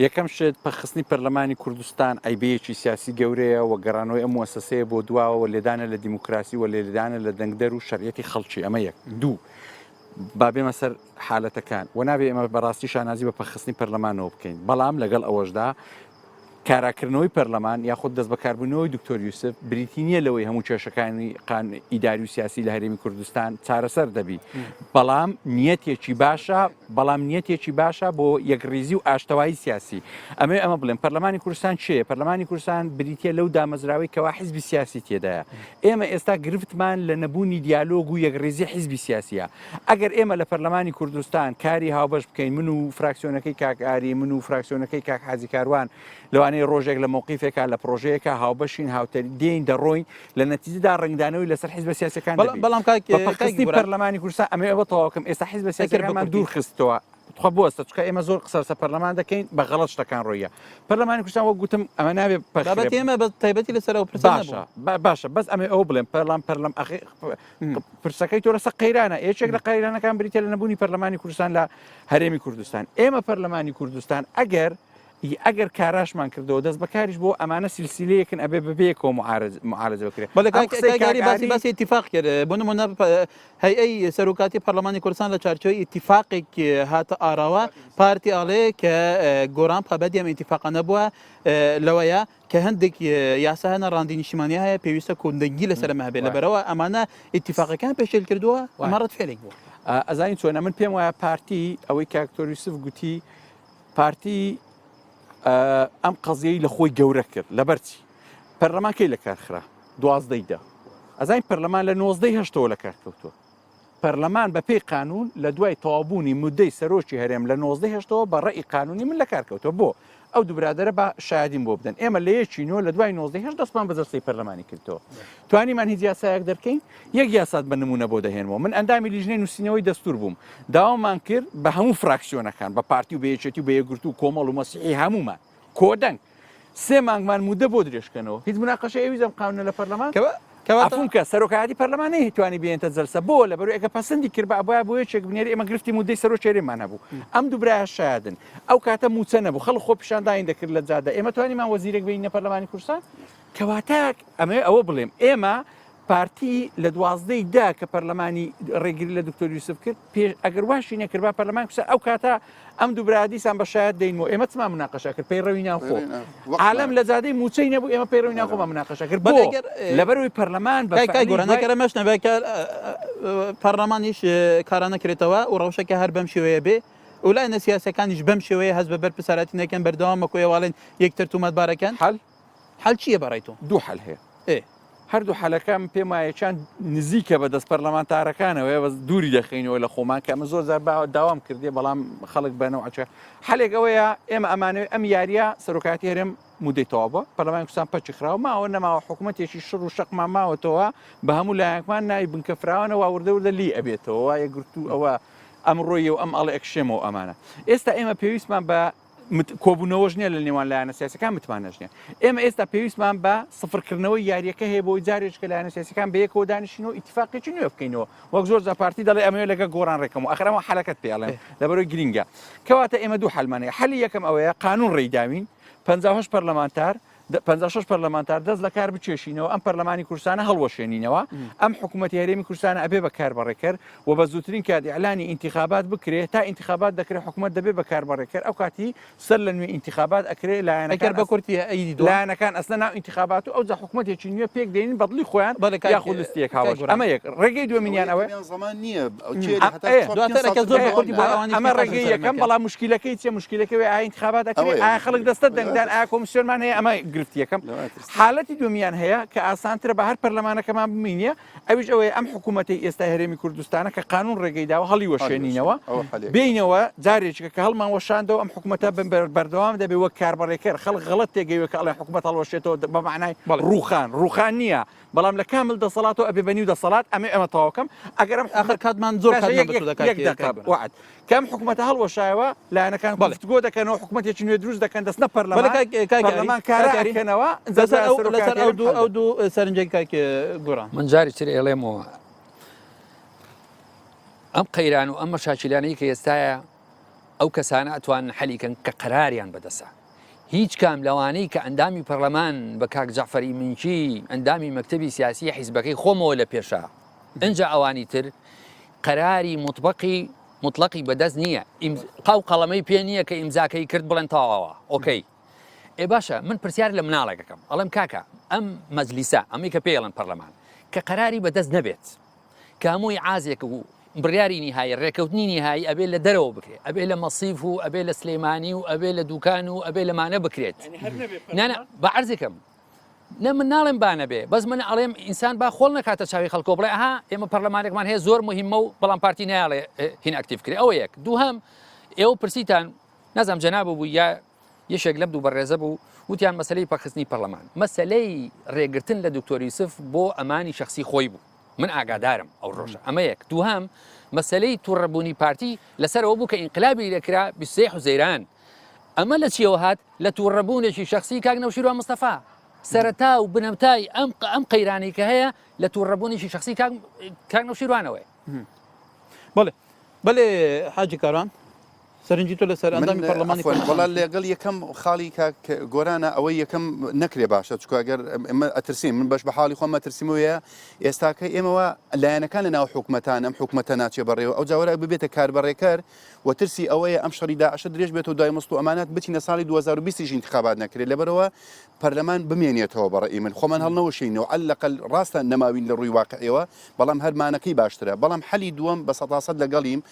یەکەم شت پەخستنی پەرلەمانی کوردستان ئایبەیەکی سیاسی گەورەیە و گەڕانەوەی ئەم مؤسسەیە بۆ دواوە لێدانە لە دیموکراسی و لێدانە لە دەنگدەر و شەریعەتی خەڵکی ئەمە یەک دوو با بێمە سەر حالەتەکان و نابێ ئێمە بەڕاستی شانازی بە پەخستنی پەرلەمانەوە بکەین بەڵام لەگەڵ ئەوەشدا کاراکردنەوەی پەرلەمان یاخود دەست بەکاربوونەوەی دکتۆر یوسف بریتی نییە لەوەی هەموو کێشەکانی ئیداری و سیاسی لە هەرێمی کوردستان چارەسەر دەبی بەڵام نیەتێکی باشە بۆ یەکڕیزی و ئاشتەوایی سیاسی ئەمە بڵێن پەرلەمانی کوردستان چێ پەرلەمانی کوردستان بریتە لەو دامەزراوەی کەوا حیزبی سیاسی تێدایە ئێمە ئێستا گرفتمان لە نەبوونی دیالۆگ و یەکڕیزی حیزبی سیاسیە ئەگەر ئێمە لە پەرلەمانی کوردستان کاری هاوبەش بکەین من و فراکسیۆنەکەی کاکاری من و فراکسیۆنەکەی کاک حاجی کاروان لەوانەیە ڕۆژێک لە مووقیفێکە لە پرۆژەیەکە هاوبەشین هاوتەری دێین دەڕۆین لە نەتیجەدا ڕنگدانەوەی لەسەر حیزب سیاسەکان بەڵام پەخستی پەرلەمانی کوردستان ئەمە ئەوە تەواوکەم ئێستا حیزب سیاسەکانمان دوور خستەوە خۆ بۆستە چکە ئێمە زۆر قسە پەرلەمان دەکەین بە غەڵەت شتەکان ڕۆیە پەرلەمانی کوردستان وەک گوتم ئەمە نابێت بابەت ئێمە بە تایبەتی لەسەرەوە باشە بەس ئەمە ئەو بڵێن پەرلەم پرسەکەی تۆ لەسەر قەیرانە یەکێک لە قەیرانەکان بریتە لە نەبوونی پەرلەمانی کوردستان لە هەرێمی کوردستان ئێمە پەرلەمانی کوردستان ئەگەر کاراشمان کردەوە دەست بەکاریش بۆ ئەمانە سیلسیلەیەکن ئەبێ بەبێکەوە معارەزە بکرێت بەڵێکاری باسی اتفاق کرد بۆ نمونە هەیئەی سەرۆکاتی پەرلەمانی کوردستان لە چارچۆی اتفاقێک هاتە ئاراوە پارتی ئاڵێ کە گۆڕان پابەدی ئەم اتفاقە نەبووە لەوەیە کە هەندێک یاسا هەنە ڕاندی نیشتیمانی هەیە پێویستە کۆندەنگی لەسەر ئەمە هەبێت لەبەرەوە ئەمانە اتفاقەکان پێشێل کردووە ئەمە ڕەتفعلێک بووە ئەزانی چۆنە من پێم وایە پارتی ئەوەی کاکتۆر یوسف گوتی پارتی ئەم قەزیەی لە خۆی گەورە کرد لەبەرچی پەرلەمان کەی لە کارخرا 12 ئەزای پەرلەمان لە 1970 لە کارکەوتووە پەرلەمان بە پێی قانون لە دوای تەوابوونی مودەی سەرۆکی هەرێم لە 1970 بە ڕێی قانونی من لە کارکەوتەوە بۆ ئەو دوو برادەرە بە شایدین بۆ بدەن ئێمە لە یەکینەوە لە دوای 1970 دەستمان بە جەرسەی پەرلەمانی کردەوە توانیمان هیچ یاسایەک دەرکەین یەک یاسات بە نمونە بۆ دەهێنەوە من ئەندامی لیژنەی نووسینەوەی دەستور بووم داوامان کرد بە هەموو فراکسیۆنەکان بە پارتی و بەیەکێتی و بەیەکگرتو و کۆمەڵ و مەسیحی هەمومان کۆدەنگ 3 مانگمان مودە بۆ درێژکەنەوە هیچ مناقەشە ئەویزم قانونە لە پەرلەمان ئەفونکە سەرۆکایەتی پەرلەمانی توانی بێنتە جەلسە بۆ لەبەر ئەگە پەسەندی کرد بە بۆ یەکێک بنێری ئێمە گرفتی مودەی سەرۆکێریمان هەبوو ئەم دوو برایە شایدن ئەو کاتە موچە نەبوو خەڵک خۆ پیشانداین دەکرد لە جادە ئێمە توانیمان وەزیرێک بینە پەرلەمانی کوردستان کەواتە ئەمە ئەوە بڵێم ئێمە پارتی لە 12 کە پەرلەمانی ڕێگیری لە دکتۆر یوسف کرد ئەگەر واشی نەکرد با پەرلەمان کوردستان ئەو کاتە ئەم دوو برادیسان بە شایەت دەینەوە ئێمە چما مناقەشە کرد پەیڕەوی ناوخۆ عالەم لە جادەی موچەی نەبوو ئێمە پەیڕەوی ناوخۆمان مناقەشە کرد لەبەرەوەی پەرلەمان گۆرانەکەرە مەشنەبێکە پەرلەمانیش کارانە کرێتەوە و ڕەوشەکە هەر بەم شێوەیە بێ ولاینە سیاسەکانیش بەم شێوەیە هەست بە بەرپرساراتی نەکەن بەردەوامەکۆیەواڵێن یەکتر تومەتبارەکەن حەل چییە بەڕای تۆ دوو حەل هەیە هەردوو حەلەکەم پێم وایە چەند نزیکە بە دەست پەرلەمانتارەکانەوە بەس دووری دەخینەوە لە خۆمان کە ئەمە زۆر زار داوام کردێ بەڵام خەڵک بەنەوەچە حەلێک ئەوەیە ئێمە ئەمانەوە ئەم یاریە سەرۆکاتی هەرێم مودەی تەواوە پەرلەمانی کوردستان پەچی خراوە ماوە نەماوە حکوومەتێکی شڕ و شەقمان ماوەتەوە بە هەموو لایەکمان ناوی بنکەفراوانەوە وردەوردە لی ئەبێتەوە وایە گرتو ئەوە ئەم ڕۆیە و ئەم ئەڵێ ئەکشێمەوە ئەمانە ئێستا ئێمە پێویستمان بە کۆبوونەوەش نیە لە نێوان لایەنە سیاسەکان متمانەش نیە ئێمە ئێستا پێویستمان بە سفرکردنەوەی یاریەکە هەیە بۆی جارێککە لایەنە سیاسەکان بەیەکەوە دانیشتنەوە ئیتفاقێکی نوێ بکەینەوە وەک زۆر جا پارتی دەڵێ ئەمەوێ لەگە گۆڕان ڕێکەمەوە ئەخرەمە حەلەکەت پێڵێن لەبەرەوەی گرینگە کەواتە ئێمە دوو حەلمانەیە حەلی یەکەم ئەوەیە قانون ڕێیداوین 58 پەرلەمانتار 56 پەرلەمانتار دەست لە کار بچێشینەوە ئەم پەرلەمانی کوردستانە هەڵوەشێنینەوە ئەم حکوومەتی هەرێمی کوردستانە ئەبێ بەکاربڕێکرد و بە زووترین کات ئیعلانی انتخابات بکرێت تا انتخابات دەکرێت حکوومەت دەبێ بەکاربڕێکرد ئەو کاتی سەر لە نوێ انتخابات ئەکرێت ئەگەر بە کورتی ئەیدی دو لایەنەکان ئەسنە ناو انتخابات و ئەو جا حکوومەتێکی نوێ پێک دێنین بەدڵی خۆیان یاخود لستیەک هاوەش ئەمە یەک ڕێگەی دووەمینیان ئەوەیە زمان نییە ئەمە ڕێگەی یەکەم بەڵام مشکلەکەی چێ مشکلەکەی ئایا انتخابات ئەکرێت ئایا خەڵک دەستە دەنگدان ئایا کۆمیسیۆنمان هەیە ئەمە گرفتی یەکەم حالەتی دومیان هەیە کە ئاسانترە بە هەر پەرلەمانەکەمان بمینە ئەویش ئەوەیە ئەم حکوومەتی ئێستا هەرێمی کوردستانە کە قانون ڕێگەی داوە هەڵی وەشێنینەوە بینەوە جارێکە کە هەڵمان وەشاندەوە ئەم حکوومەتە بەردەوام دەبێ وەک کاربڕێکەر خەڵک غەڵەت تێگەیوە کە ئەڵێ حکوومەت هەڵوەشێتەوە بە معنای ڕوخان نییە بەڵام لە کامل دەسەڵاتەوە ئەبێ بەنیو دەسەڵات ئەمە تەواوکەم ئەگەرم آخر کاتمان زۆر وعد کەم حکوومەتە هەڵوەشایەوە لایەنەکان گفتگۆ دەکەنەوە حکوومەتێکی نوێ دروست دەکەن دەستنە پەرلەمان کارەکەنەوە لەسەر ئەو دوو سەرنجێک کاکێ گۆران من جاری تر ئێڵێمەوە ئەم قەیران و ئەم مەشاکلانەی کە ئێستایە ئەو کەسانە ئەتوان حەلیکەن کە قەراریان بەدەسە هیچ کام لەوانەی کە ئەندامی پەرلەمان بە کاک جەعفەری منچی ئەندامی مەکتەبی سیاسی حیزبەکەی خۆمەوە لە پێشە ئەنجا ئەوانی تر قەراری مطلقی بەدەست نییە قاو قەڵەمەی پێ نییە کە ئیمزاکەی کرد بڵێن تاواوە ئۆکەی ئێ باشە من پرسیار لە مناڵێکەکەم ئەڵێم کاکە ئەم مەجلیسە ئەمی کە پێڵن پەرلەمان کە قەراری بەدەست نەبێت کە هەمووی عازێک و بڕیاری نهایی ڕێکەوتنی نهایی ئەبێ لە دەرەوە بکرێت ئەبێ لە مەسیف و ئەبێ لە سلەیمانی و ئەبێ لە دوکان و ئەبێ لەمانە بکرێت نانە بە عەرزێکم نە من ناڵێم بانە بێ بەس من ئەڵێم ئینسان با خۆڵ نەکاتە چاوی خەڵکۆ بڵێ ئەها ئێمە پەرلەمانێکمان هەیە زۆر مهمە و بەڵام پارتی نایاڵێ هین ئەکتیڤ کرێ ئەوە یەک دووهەم ئێوە پرسیتان نازام جەناب بوو یا یەشێک لەم دوو بەڕێزە بوو وتیان مەسلەی پەخستنی پەرلەمان مەسلەی ڕێگرتن لە دکتۆر یوسف بۆ ئەمانی شخصی خۆی بوو من ئاگادارم ئەو ڕۆژە ئەمە یەک دووهەم مەسلەی تووڕەبوونی پارتی لەسەرەوە بوو کە ئینقلابی لەکرا 23 حوزەیران ئەمە لە چیەوە هات لە تووڕەبوونێکی شخصی کاک نەوشیروان مستەفا سەرەتا و بنەمتای ئەم قەیرانی کە هەیە لە تووڕەبوونێکی شخصی کاک نەوشیروانەوەی بەڵێ حاجی کاران سەرنجی تۆ لەسەر ئەندامی پەرلەمانی وەڵا لەگەڵ یەکەم خاڵی گۆرانە ئەوەی یەکەم نەکرێ باشە چکە ئەگەر ئێمە ئەترسین من بەش بە حاڵی خۆم ئەترسیمەوەیە ئێستاکە ئێمەوە لایەنەکان لە ناو حکوومەتان ئەم حکوومەتە ناچێ بەڕێوە ئەو جاوەرە ببێتە کاربڕێکەر و ترسی ئەوەیە ئەم شەڕی داعش درێژ بێت و دوای مەست و ئەمانات بچینە ساڵی 2020 انتخابات نەکرێت لەبەرەوە پەرلەمان بمێنێتەوە بەڕێی من خۆمان هەڵنەوەشینەوە ئەلەقەل ڕاستە نەماوین لە ڕووی واقعیەوە بەڵام هەرمانەکەی باشترە بەڵام حەلی دووەم بە 100% لەگەڵیم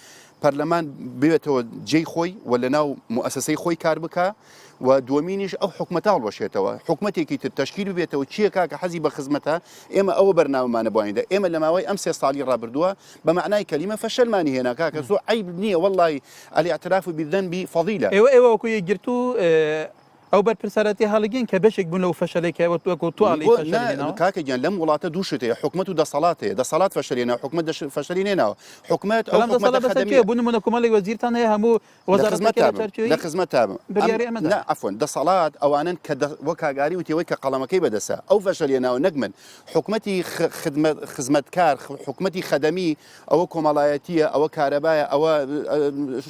پەرلەمان بێتەوە جێی خۆی و لە ناو مؤسسەی خۆی کار بکە و دووەمینیش ئەو حکومەتە هەڵوەشێتەوە حکومەتێکی تر تەشکیل بێتەوە چییە کاکە حەزی بە خزمەتە ئێمە ئەوە بەرنامەمانە بۆیندا ئێمە لە ماوەی ئەم 3 ساڵی ڕابردووە بە معنای کەلیمە فەشەلمانی هێنا کاکە زۆر عیب نییە وەڵڵی الاعتراف بالذنب فضیلە ئێوە وەکو یەکگرتو ئەو بەرپرسەرەتی هەڵگین کە بەشێک بوون لەو فەشەلێکەوە توەکو توڵی کاکەگیان لەم وڵاتە دووشتەیە حکومەت و دەسەڵاتەیە دەسەڵات فەشەلێنە حکومەت فەشەلینێنەوە حکومەت بوون منە کۆمەڵی وەزیرتان هەیە هەموو لە خزمەت عفوان دەسەڵات ئەوانن کە وەکاگاری وتیەوەی کە قەڵەمەکەی بەدەسە ئەو فەشەلێناوە نەکمن حکومەتی خزمەتکار حکومەتی خەدەمی ئەوە کۆمەڵایەتیە ئەوە کارەبایە ئەوە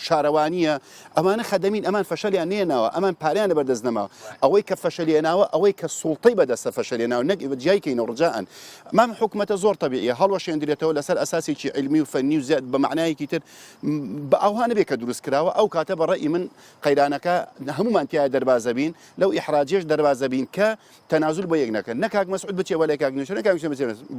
شارەوانیە ئەمانە خەدەمین ئەمان فەشەلیان نێناوە ئەمان پاریان لە بەردەست ئەوەی کە فەشەلێناوە ئەوەی کە سوڵتەی بەدەستە فەشەلێناوە نەک جیایکەین ڕجاءن مام حکومەتە زۆر طبیعیە هەڵوەشێندرێتەوە لەسەر ئەساسێکی علمی و فەنی و زیاد بە معنایەکی تر بە ئەوها نەبێت کە دروست کراوە ئەو کاتە بەڕێی من قەیرانەکە هەمومان تایە دەربازە بین لەو ئیحراجێش دەربازە بین کە تەنازول بۆ یەک نەکەن نە کاک مەسعود بچێ بۆ لای کاک نوێشێن نەکاک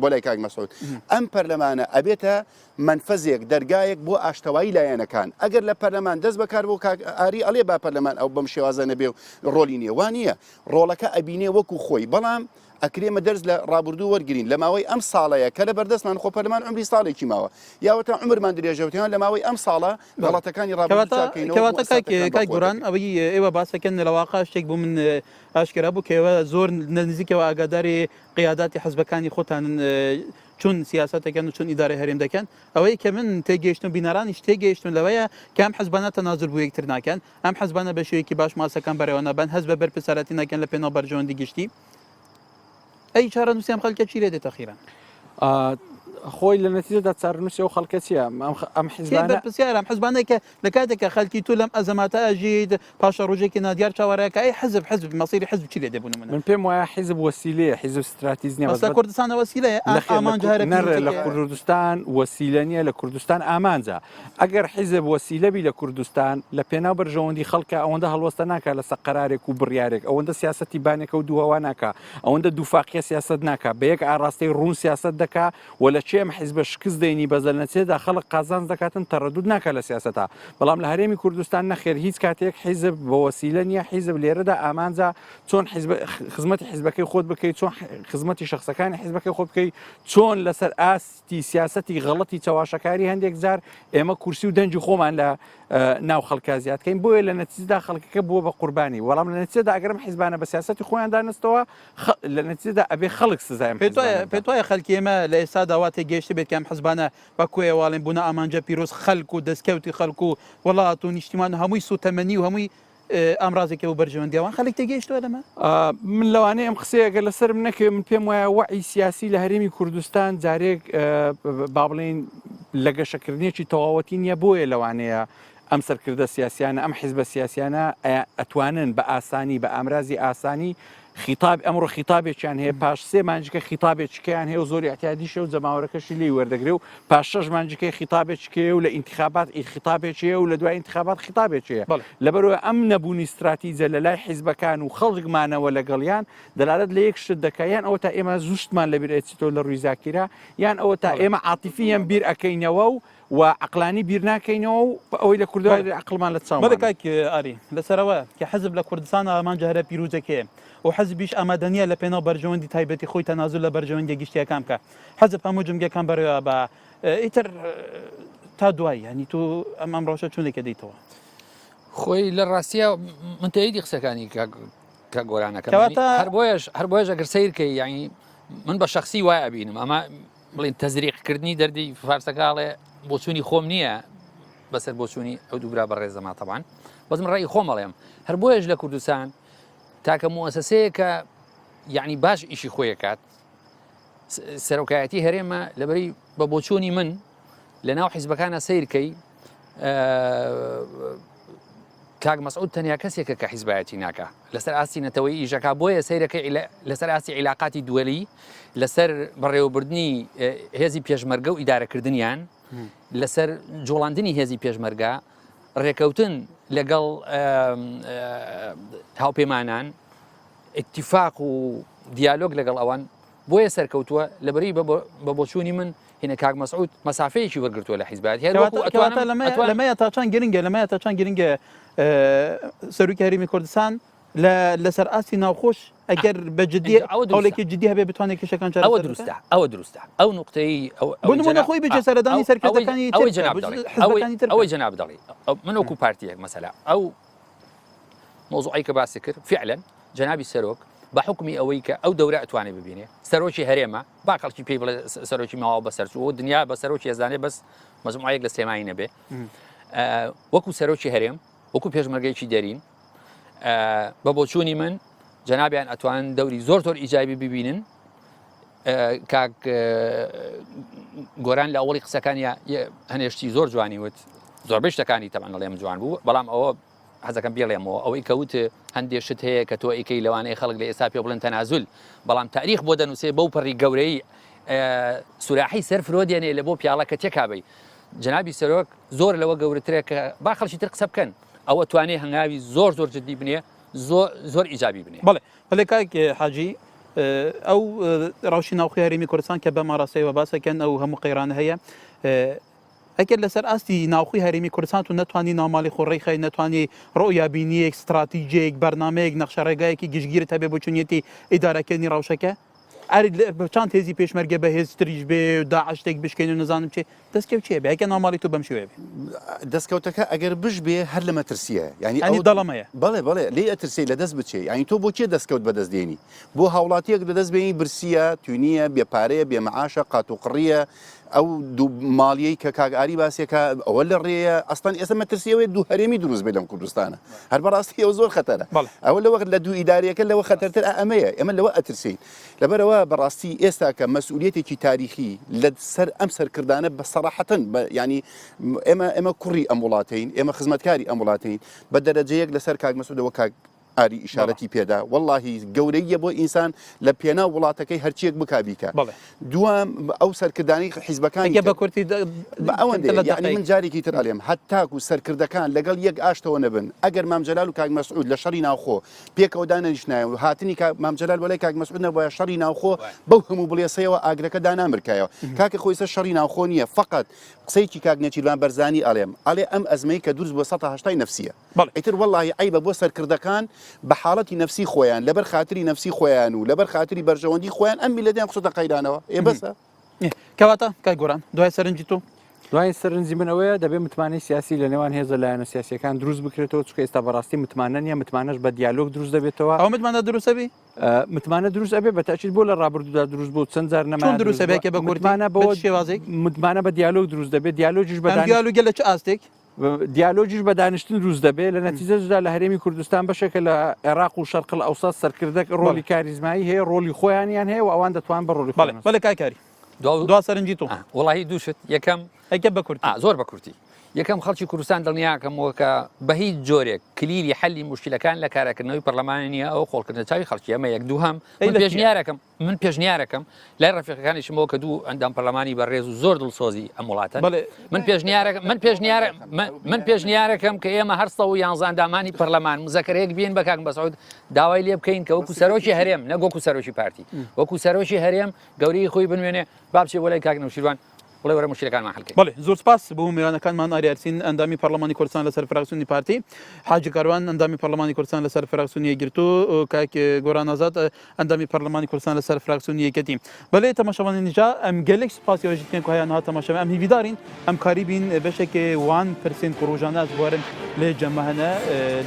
بۆ لای کاک مەسعود ئەم پەرلەمانە ئەبێتە منفەزێک دەرگایەک بۆ ئاشتەوایی لایەنەکان ئەگەر لە پەرلەمان دەست بەکار بۆ ئاری ئەڵێ با پەرلەمان ئەو بەم شێوازە نەبێ ڕۆلی نییە وانە ڕۆڵەکە ئەبینێ وەکو خۆی بەڵام ئەکرێمە دەرز لە ڕابردوو وەرگین لە ماوەی ئەم ساڵەیە کە لە بەردەستمان خۆ پەرلەمان عمری ساڵێکی ماوە یاوەتە عمرمان درێژەوتیان لە ماوەی ئەم ساڵە غەڵەتەکانی ڕابردوو گۆران ئەوەی ئێوە باسەکەن لەواقع شتێک بوو من ئاشکرا بوو کەەوە زۆر نزیکەوە ئاگاداری قیاداتی حەزبەکانی خۆتان چون سیاستەکەن و چون ئیدارە هەرێم دەکەن ئەوەی کە من تێگەیشتن بینەرانیش تێگەیشتن لەوەیە کام حەزبانە تەنازل بوو یەکتر ناکەن ئەم حەزبانە بە شێوەیەکی باش ماسەکان بەرەوە نەبەن هەز بە بەرپرسەرەتی ناکەن لە پێناو بەرژەوەندی گشتی ئەی چارە نووسیان خەڵکە چی لێ دێتە خیران خۆی لە نەتیجەدا چارنووسی ئەو خەڵکە چیە ئەم حیزبانە پرسیارم حزبانێکە لە کاتێکە خەلکی تو لەم ئەزەماتە ئەژید پاشە ڕۆژێکی نادیار چاوەڕێەکە ئەی حزب مەسیری حزب چی لێ دەبوون من پێم وایە حیزب وەسیلەیە حیزب استراتیزی ئەستا کوردستان وەسیلەیە ئامانج هەرە لە کوردستان وەسیلە نیە لە کوردستان ئامانجە ئەگەر حیزب وەسیلەبی لە کوردستان لە پێناو بەرژەوەندی خەڵکە ئەوەندە هەڵوەستە ناکە لەسەر قەرارێک و بڕیارێک ئەوەندە سیاسەتی بانێکە و دووهەوا ناکە ئەوەندە دووفاقیە سیاست ناکە بە یەک ئاڕاستەی ڕوون سیاست دەکا و لە چێم حیزبە شکست دەینی بەزەل نەچێدا خەڵک قازانج دەکاتن تەڕەدود ناکە لە سیاسەتا بەڵام لە هەرێمی کوردستان نەخێر هیچ کاتێک حیزب بە وەسیلە نییە حیزب لێرەدا ئامانجا چۆن خزمەتی حیزبەکەی خۆت بکەیت چۆن خزمەتی شخصەکانی حیزبەکەی خۆ بکەیت چۆن لەسەر ئاستی سیاسەتی غەڵەتی چاواشەکاری هەندێک جار ئێمە کورسی و دەنجی خۆمان لە ناو خەڵکە زیادکەین بۆیە لە نەتیجەدا خەڵکەکە بووە بە قوربانی وەڵام لە نەتیجەدا ئەگەرم حیزبانە بە سیاسەتی خۆیان دانستەوە لە نەتیجەدا ئەبێ خەڵک سزایم پێت وایە خەلکی ئێمە لە ئێستا داوا تێگەیشت بێت کەم حزبانە بە کوێواڵێن بوونە ئامانجە پیرۆز خەلک و دەستکەوتی خەلک و وڵات و نیشتیمان هەمووی سوتەمەنی و هەمووی ئامرازێکە و بەرژەوەندیەوان خەڵک تێگەیشتوە لەمە من لەوانەیە ئەم قسەیەگە لەسرم نەکە من پێم وایە وعی سیاسی لە هەرێمی کوردستان جارێک با بڵێن لە گەشەکردنیەکی تەواوەتی نییە بۆیە لەوانەیە ئەم سەرکردە سیاسیانە ئەم حیزبە سیاسیانە ئەتوانن بە ئاسانی بە ئامرازی ئاسانی خیتاب ئەمڕۆ خیتابێکیان هەیە پاش سێ مانجیکە خیتابێکیان هەیە و زۆری احتیادیشە و جەماوەرەکەشی لی وەردەگرێ و پاش شەش مانجیکەی خیتابێکیە و لە ئینتخابات خیتابێکیە و لە دوای ئینتخابات خیتابێکیە لەبەرەوە ئەم نەبوونی استراتیجە لە لای حیزبەکان و خەڵکمانەوە لەگەڵیان دەلالەت لە یەک شت دەکەیان ئەوە تا ئێمە زوشتمان لەبیر ئەچێتەوە لە ڕووی زاکیرا یان ئەوە تا ئێمە عاتیفیان بیر ئەەکەینەوە و عقلانی بیر ناکەینەوە و ئەوەی لە کوردستان عقلمان لە چاومان بەڵێ ئاری لەسەرەوە کە حزب لە کوردستان ئامانجە هەرە پیرۆزەکەیە و حزبیش ئامادەنیە لە پێناو بەرژەوەندی تایبەتی خۆی تەنازل لە بەرژەوەندی گشتیەکان بکە حزب هەموو جمگەکان بەرەوە بە ئیتر تا دوای ینی تو ئەم ڕۆژە چونێکە دەیتەوە خۆی لە ڕاستیە من تەیدی قسەکانی کە گۆرانەکە هەر بۆیش ئەگەر سیرکەی یانی من بە شخصی وایە بینم ئەمە بڵین تەزریقکردنی دەردی فارسەکاڵێ بۆچوونی خۆم نییە بەسەر بۆچوونی ئەو دوورا بە ڕێزەما تەبان بەس من ڕێی خۆمەڵێم هەر بۆیش لە کوردستان تاکە موسسەیە کە یعنی باش ئیشی خۆیەکات سەرۆکایەتی هەرێمە لەبەری بە بۆچوونی من لە ناو حیزبەکانە سیرکەی کاک مەسعود تەنیا کەسێکە کە حیزبایەتی ناکە لەسەر ئاستی نەتەوەی ئیژەکە بۆیە سیرەکەی لەسەر ئاستی عیلاقاتی دووەلی لەسەر بەڕێوەبردننی هێزی پێشمەرگە و ئیدارەکردنیان لەسەر جوڵاندنی هێزی پێشمەرگە ڕێکەوتن لەگەڵ هاوپەیمانان اتفاق و دیالۆگ لەگەڵ ئەوان بۆیە سەرکەوتووە لەبەری بە بۆچوونی من هینە کاک مەسعود مەسافەیەکی وەرگرتووە لە حیزبات لەمەیە تا چەند گرنگە لەمەیە تا چەند گرنگە سەرۆکی هەرێمی کوردستان لەسەر ئاستی ناوخۆش ئەگەر بەجددی ئەوڵێکی جددی هەبێ بتوانێت کێشەکان ئەوە دروستە ئەوە دروستە ئەو نقطەی بنمونە خۆی بجێ سەردانی سەرکردەکانی ئەوەی جەناب دەڵێ من وەکو پارتیەک مەسەلا ئەو مۆزوعی کە باسی کرد فعلا جەنابی سەرۆک بە حکمی ئەوەی کە ئەو دەورە ئەتوانێت ببینێ سەرۆکی هەرێمە با خەڵکی پێی بڵێ سەرۆکی ماوە بە سەرچوو دنیا بە سەرۆکی ئێزانێ بەس مەجموعەیەک لە سێمایی نەبێ وەکو سەرۆکی هەرێم وەکو پێشمەرگەیەکی دەرین بە بۆچوونی من جەنابیان ئەتوان دەوری زۆر ئیجابی ببینن کاک گۆران لە ئەوڵی قسەکانیە هەنێشتی زۆر جوانی وت زۆربەی شتەکانی تەمان لەڵێم جوان بوو بەڵام ئەوە حەزەکەم بێڵێمەوە ئەوەی کەوت هەندێک شت هەیە کە تۆ ئیکەی لەوانەیە خەڵک لە ئێستا پێ بڵێن تەنازول بەڵام تاریخ بۆ دەنووسێ بەو پەڕی گەورەی سوراحی سەر فرۆدێنێ لە بۆ پیاڵە کە تێکابی جەنابی سەرۆک زۆر لەوە گەورەترە کە با خەڵکی تر قسە بکەن ئەوە توانێ هەنگاوی زۆر جددی بنێ زۆر ئیجابی بنێ بەڵێ کاک حاجی ئەو ڕەوشی ناوخۆی هەرێمی کوردستان کە بە ماڕاستەیەوە باسەکەن ئەو هەموو قەیرانە هەیە ئەگەر لەسەر ئاستی ناوخۆی هەرێمی کوردستان و نەتوانی ناوماڵی خۆڕی خەی نەتوانی ڕۆیابینیەک استراتیژیەک بەرنمەیەک نەخشەڕێگایەکی گشتگیرت هەبێ بۆ چونیەتی ئیدارەکردنی ڕەوشەکە چند هێزی پێشمەرگە بە هێزتریش بێ داعشتێک بشکێن و نزانم چێ دەستکەوت چێ بێ ئەگە ناوماڵی تو بەم شوێ بێ دەستکەوتەکە ئەگەر بش بێ هەر لە مەترسیە ینی دەڵەمەیە بەڵێ لێ ئەترسی لە دەست بچێ ینی تۆ بۆ کێ دەستکەوت بەدەستدێنی بۆ هاوڵاتیەک لە دەست بێنی برسیە توینیە بێپارەیە بێمەعاشە قاتوقڕیە ئەو دوو ماڵیەی کە کاگاری باسیەکە ئەوە لە ڕێە ئەستان ئێستا مەترسیەوەی دوو هەرێمی دروست بێ لەم کوردستانە هەر بەڕاستی ئەو زۆر خەتەرە ئەوە لەوە لە دوو ئیداریەکە لەوە خەتەرتر ئەمەیە ئێمە لەوە ئەترسین لەبەرەوە بەڕاستی ئێستا کە مەسئولیەتێکی تاریخی لە سەر ئەم سەرکردانە بە سەراحەتەن ینی ئێمە کوڕی ئەم وڵاتین ئێمە خزمەتکاری ئەم وڵاتین بە دەرەجەیەک لەسەر کاک مەسعودەوە کاک ئاری ئیشارەتی پێدا واللهی گەورەیە بۆ ئینسان لە پێنا وڵاتەکەی هەرچیەک بکابیکە دوام ئەو سەرکردانی حیزبەکانی بە کورتی ئەوەندە من جارێکی تر ئەڵێم هەتاکو سەرکردەکان لەگەڵ یەک ئاشتەوە نەبن ئەگەر مام جەلال و کاک مەسعود لە شەڕی ناوخۆ پێکەوە دانەنیشتنایە و هاتنی مام جەلال وەلای کاک مەسعود نەبووە شەڕی ناوخۆ بەو هەموو بڵێسەیەوە ئاگرەکە دانامرکایەوە کاکە خۆیسە شەڕی ناوخۆ نییە فقط قسەیەکی کاک نێچیروان بەرزانی ئەڵێ ئەم ئەزمەی کە دروست بۆ 180 نەفسیە ئیتر واللهی عیبە بۆ سەرکردەکان بە حاڵەتی نفسی خۆیان لەبەر خاتری نفسی خۆیان و لەبەر خاتری بەرژەوەندی خۆیان ئەم میلەتیان قسەتە قەیرانەوە ئێ بەسە کەواتە کای گۆران دوای سەرنجی تۆ دوای سەرنجی منەوەیە دەبێت متمانەی سیاسی لە نێوان هێزە لایەنە سیاسیەکان دروست بکرێتەوە چکە ئێستا بەڕاستی متمانە نیە متمانەش بە دیالۆگ دروست دەبێتەوە ئەو متمانە دروستە بێ متمانە دروست ئەبێ بە تاکید بۆ لە ڕابردوودا دروست بوو چەند جار چۆن دروستە بێکە بە متمانە بە شێوازێک متمانە بە دیالۆگ دروست دەبێت دیالۆجیش بە دیالۆگە لە چ ئاستێک دیالۆجیش بە دانیشتن دروست دەبێت لە نەتیجەدا لە هەرێمی کوردستان بەشێکە لە عێراق و شەرق ئەوسا سەرکردەك ڕۆلی کاریزمایی هەیە ڕۆلی خۆیانیان هەیە و ئەوان دەتوان بە ڕۆلی بەڵێ کاکاری دوا سەرنجی تۆ وڵی دووشت یەکەم ئەگە بە کورتی زۆر بە کورتی یەکەم خەڵکی کوردستان دڵنیاکەمەوە کە بە هیچ جۆرێک کلیلی حەلی مشکلەکان لە کارەکردنەوەی پەرلەمانی نیە ئەو خۆڵکردنە چاوی خەڵکی ئەمە یەک دووهەم من پێشنیارەکەم لای ڕەفیقەکانیشمەوە کە دوو ئەندام پەرلەمانی بەڕێز و زۆر دڵسۆزی ئەم وڵاتە من پێشنیارەکەم کە ئێمە هەر 11 ئەندامانی پەرلەمان مزەکرەیەک بین بە کاک مەسعود داوای لێ بکەین کە وەکو سەرۆکی هەرێم نەگۆکو سەرۆکی پارتی وەکو سەرۆکی هەرێم گەورەی خۆی بنوێنێ بابچێ وەلای کاک نەوشیروان وڵێ وەرە مشکلەکانمان حەڵ بکەین. بەڵێ زۆر سپاس بۆ میوانەکانمان ئاریارسین ئەندامی پەرلەمانی کوردستان لەسەر فراکسیۆنی پارتی حاجی کاروان ئەندامی پەرلەمانی کوردستان لەسەر فراکسیۆنی یەکگرتو کاک گۆران ئازاد ئەندامی پەرلەمانی کوردستان لەسەر فراکسیۆنی یەکەتی بەڵێ تەماشاوانی نیجا ئەم گەلێک سپاسیەوەژی بکەین کە هەیە تەماشاوە ئەم هیویدارین ئەم کاری بین بەشێکی 1% ڕۆژانە زوارن لێ جەمەهەنە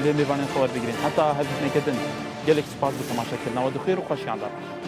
لێ میوانێن خەوار بگرین هەتا هەڤیتنەکەدن گەلێک سپاس بۆ تەماشاکردنەوە دخێر و خۆشیان دەڕێن.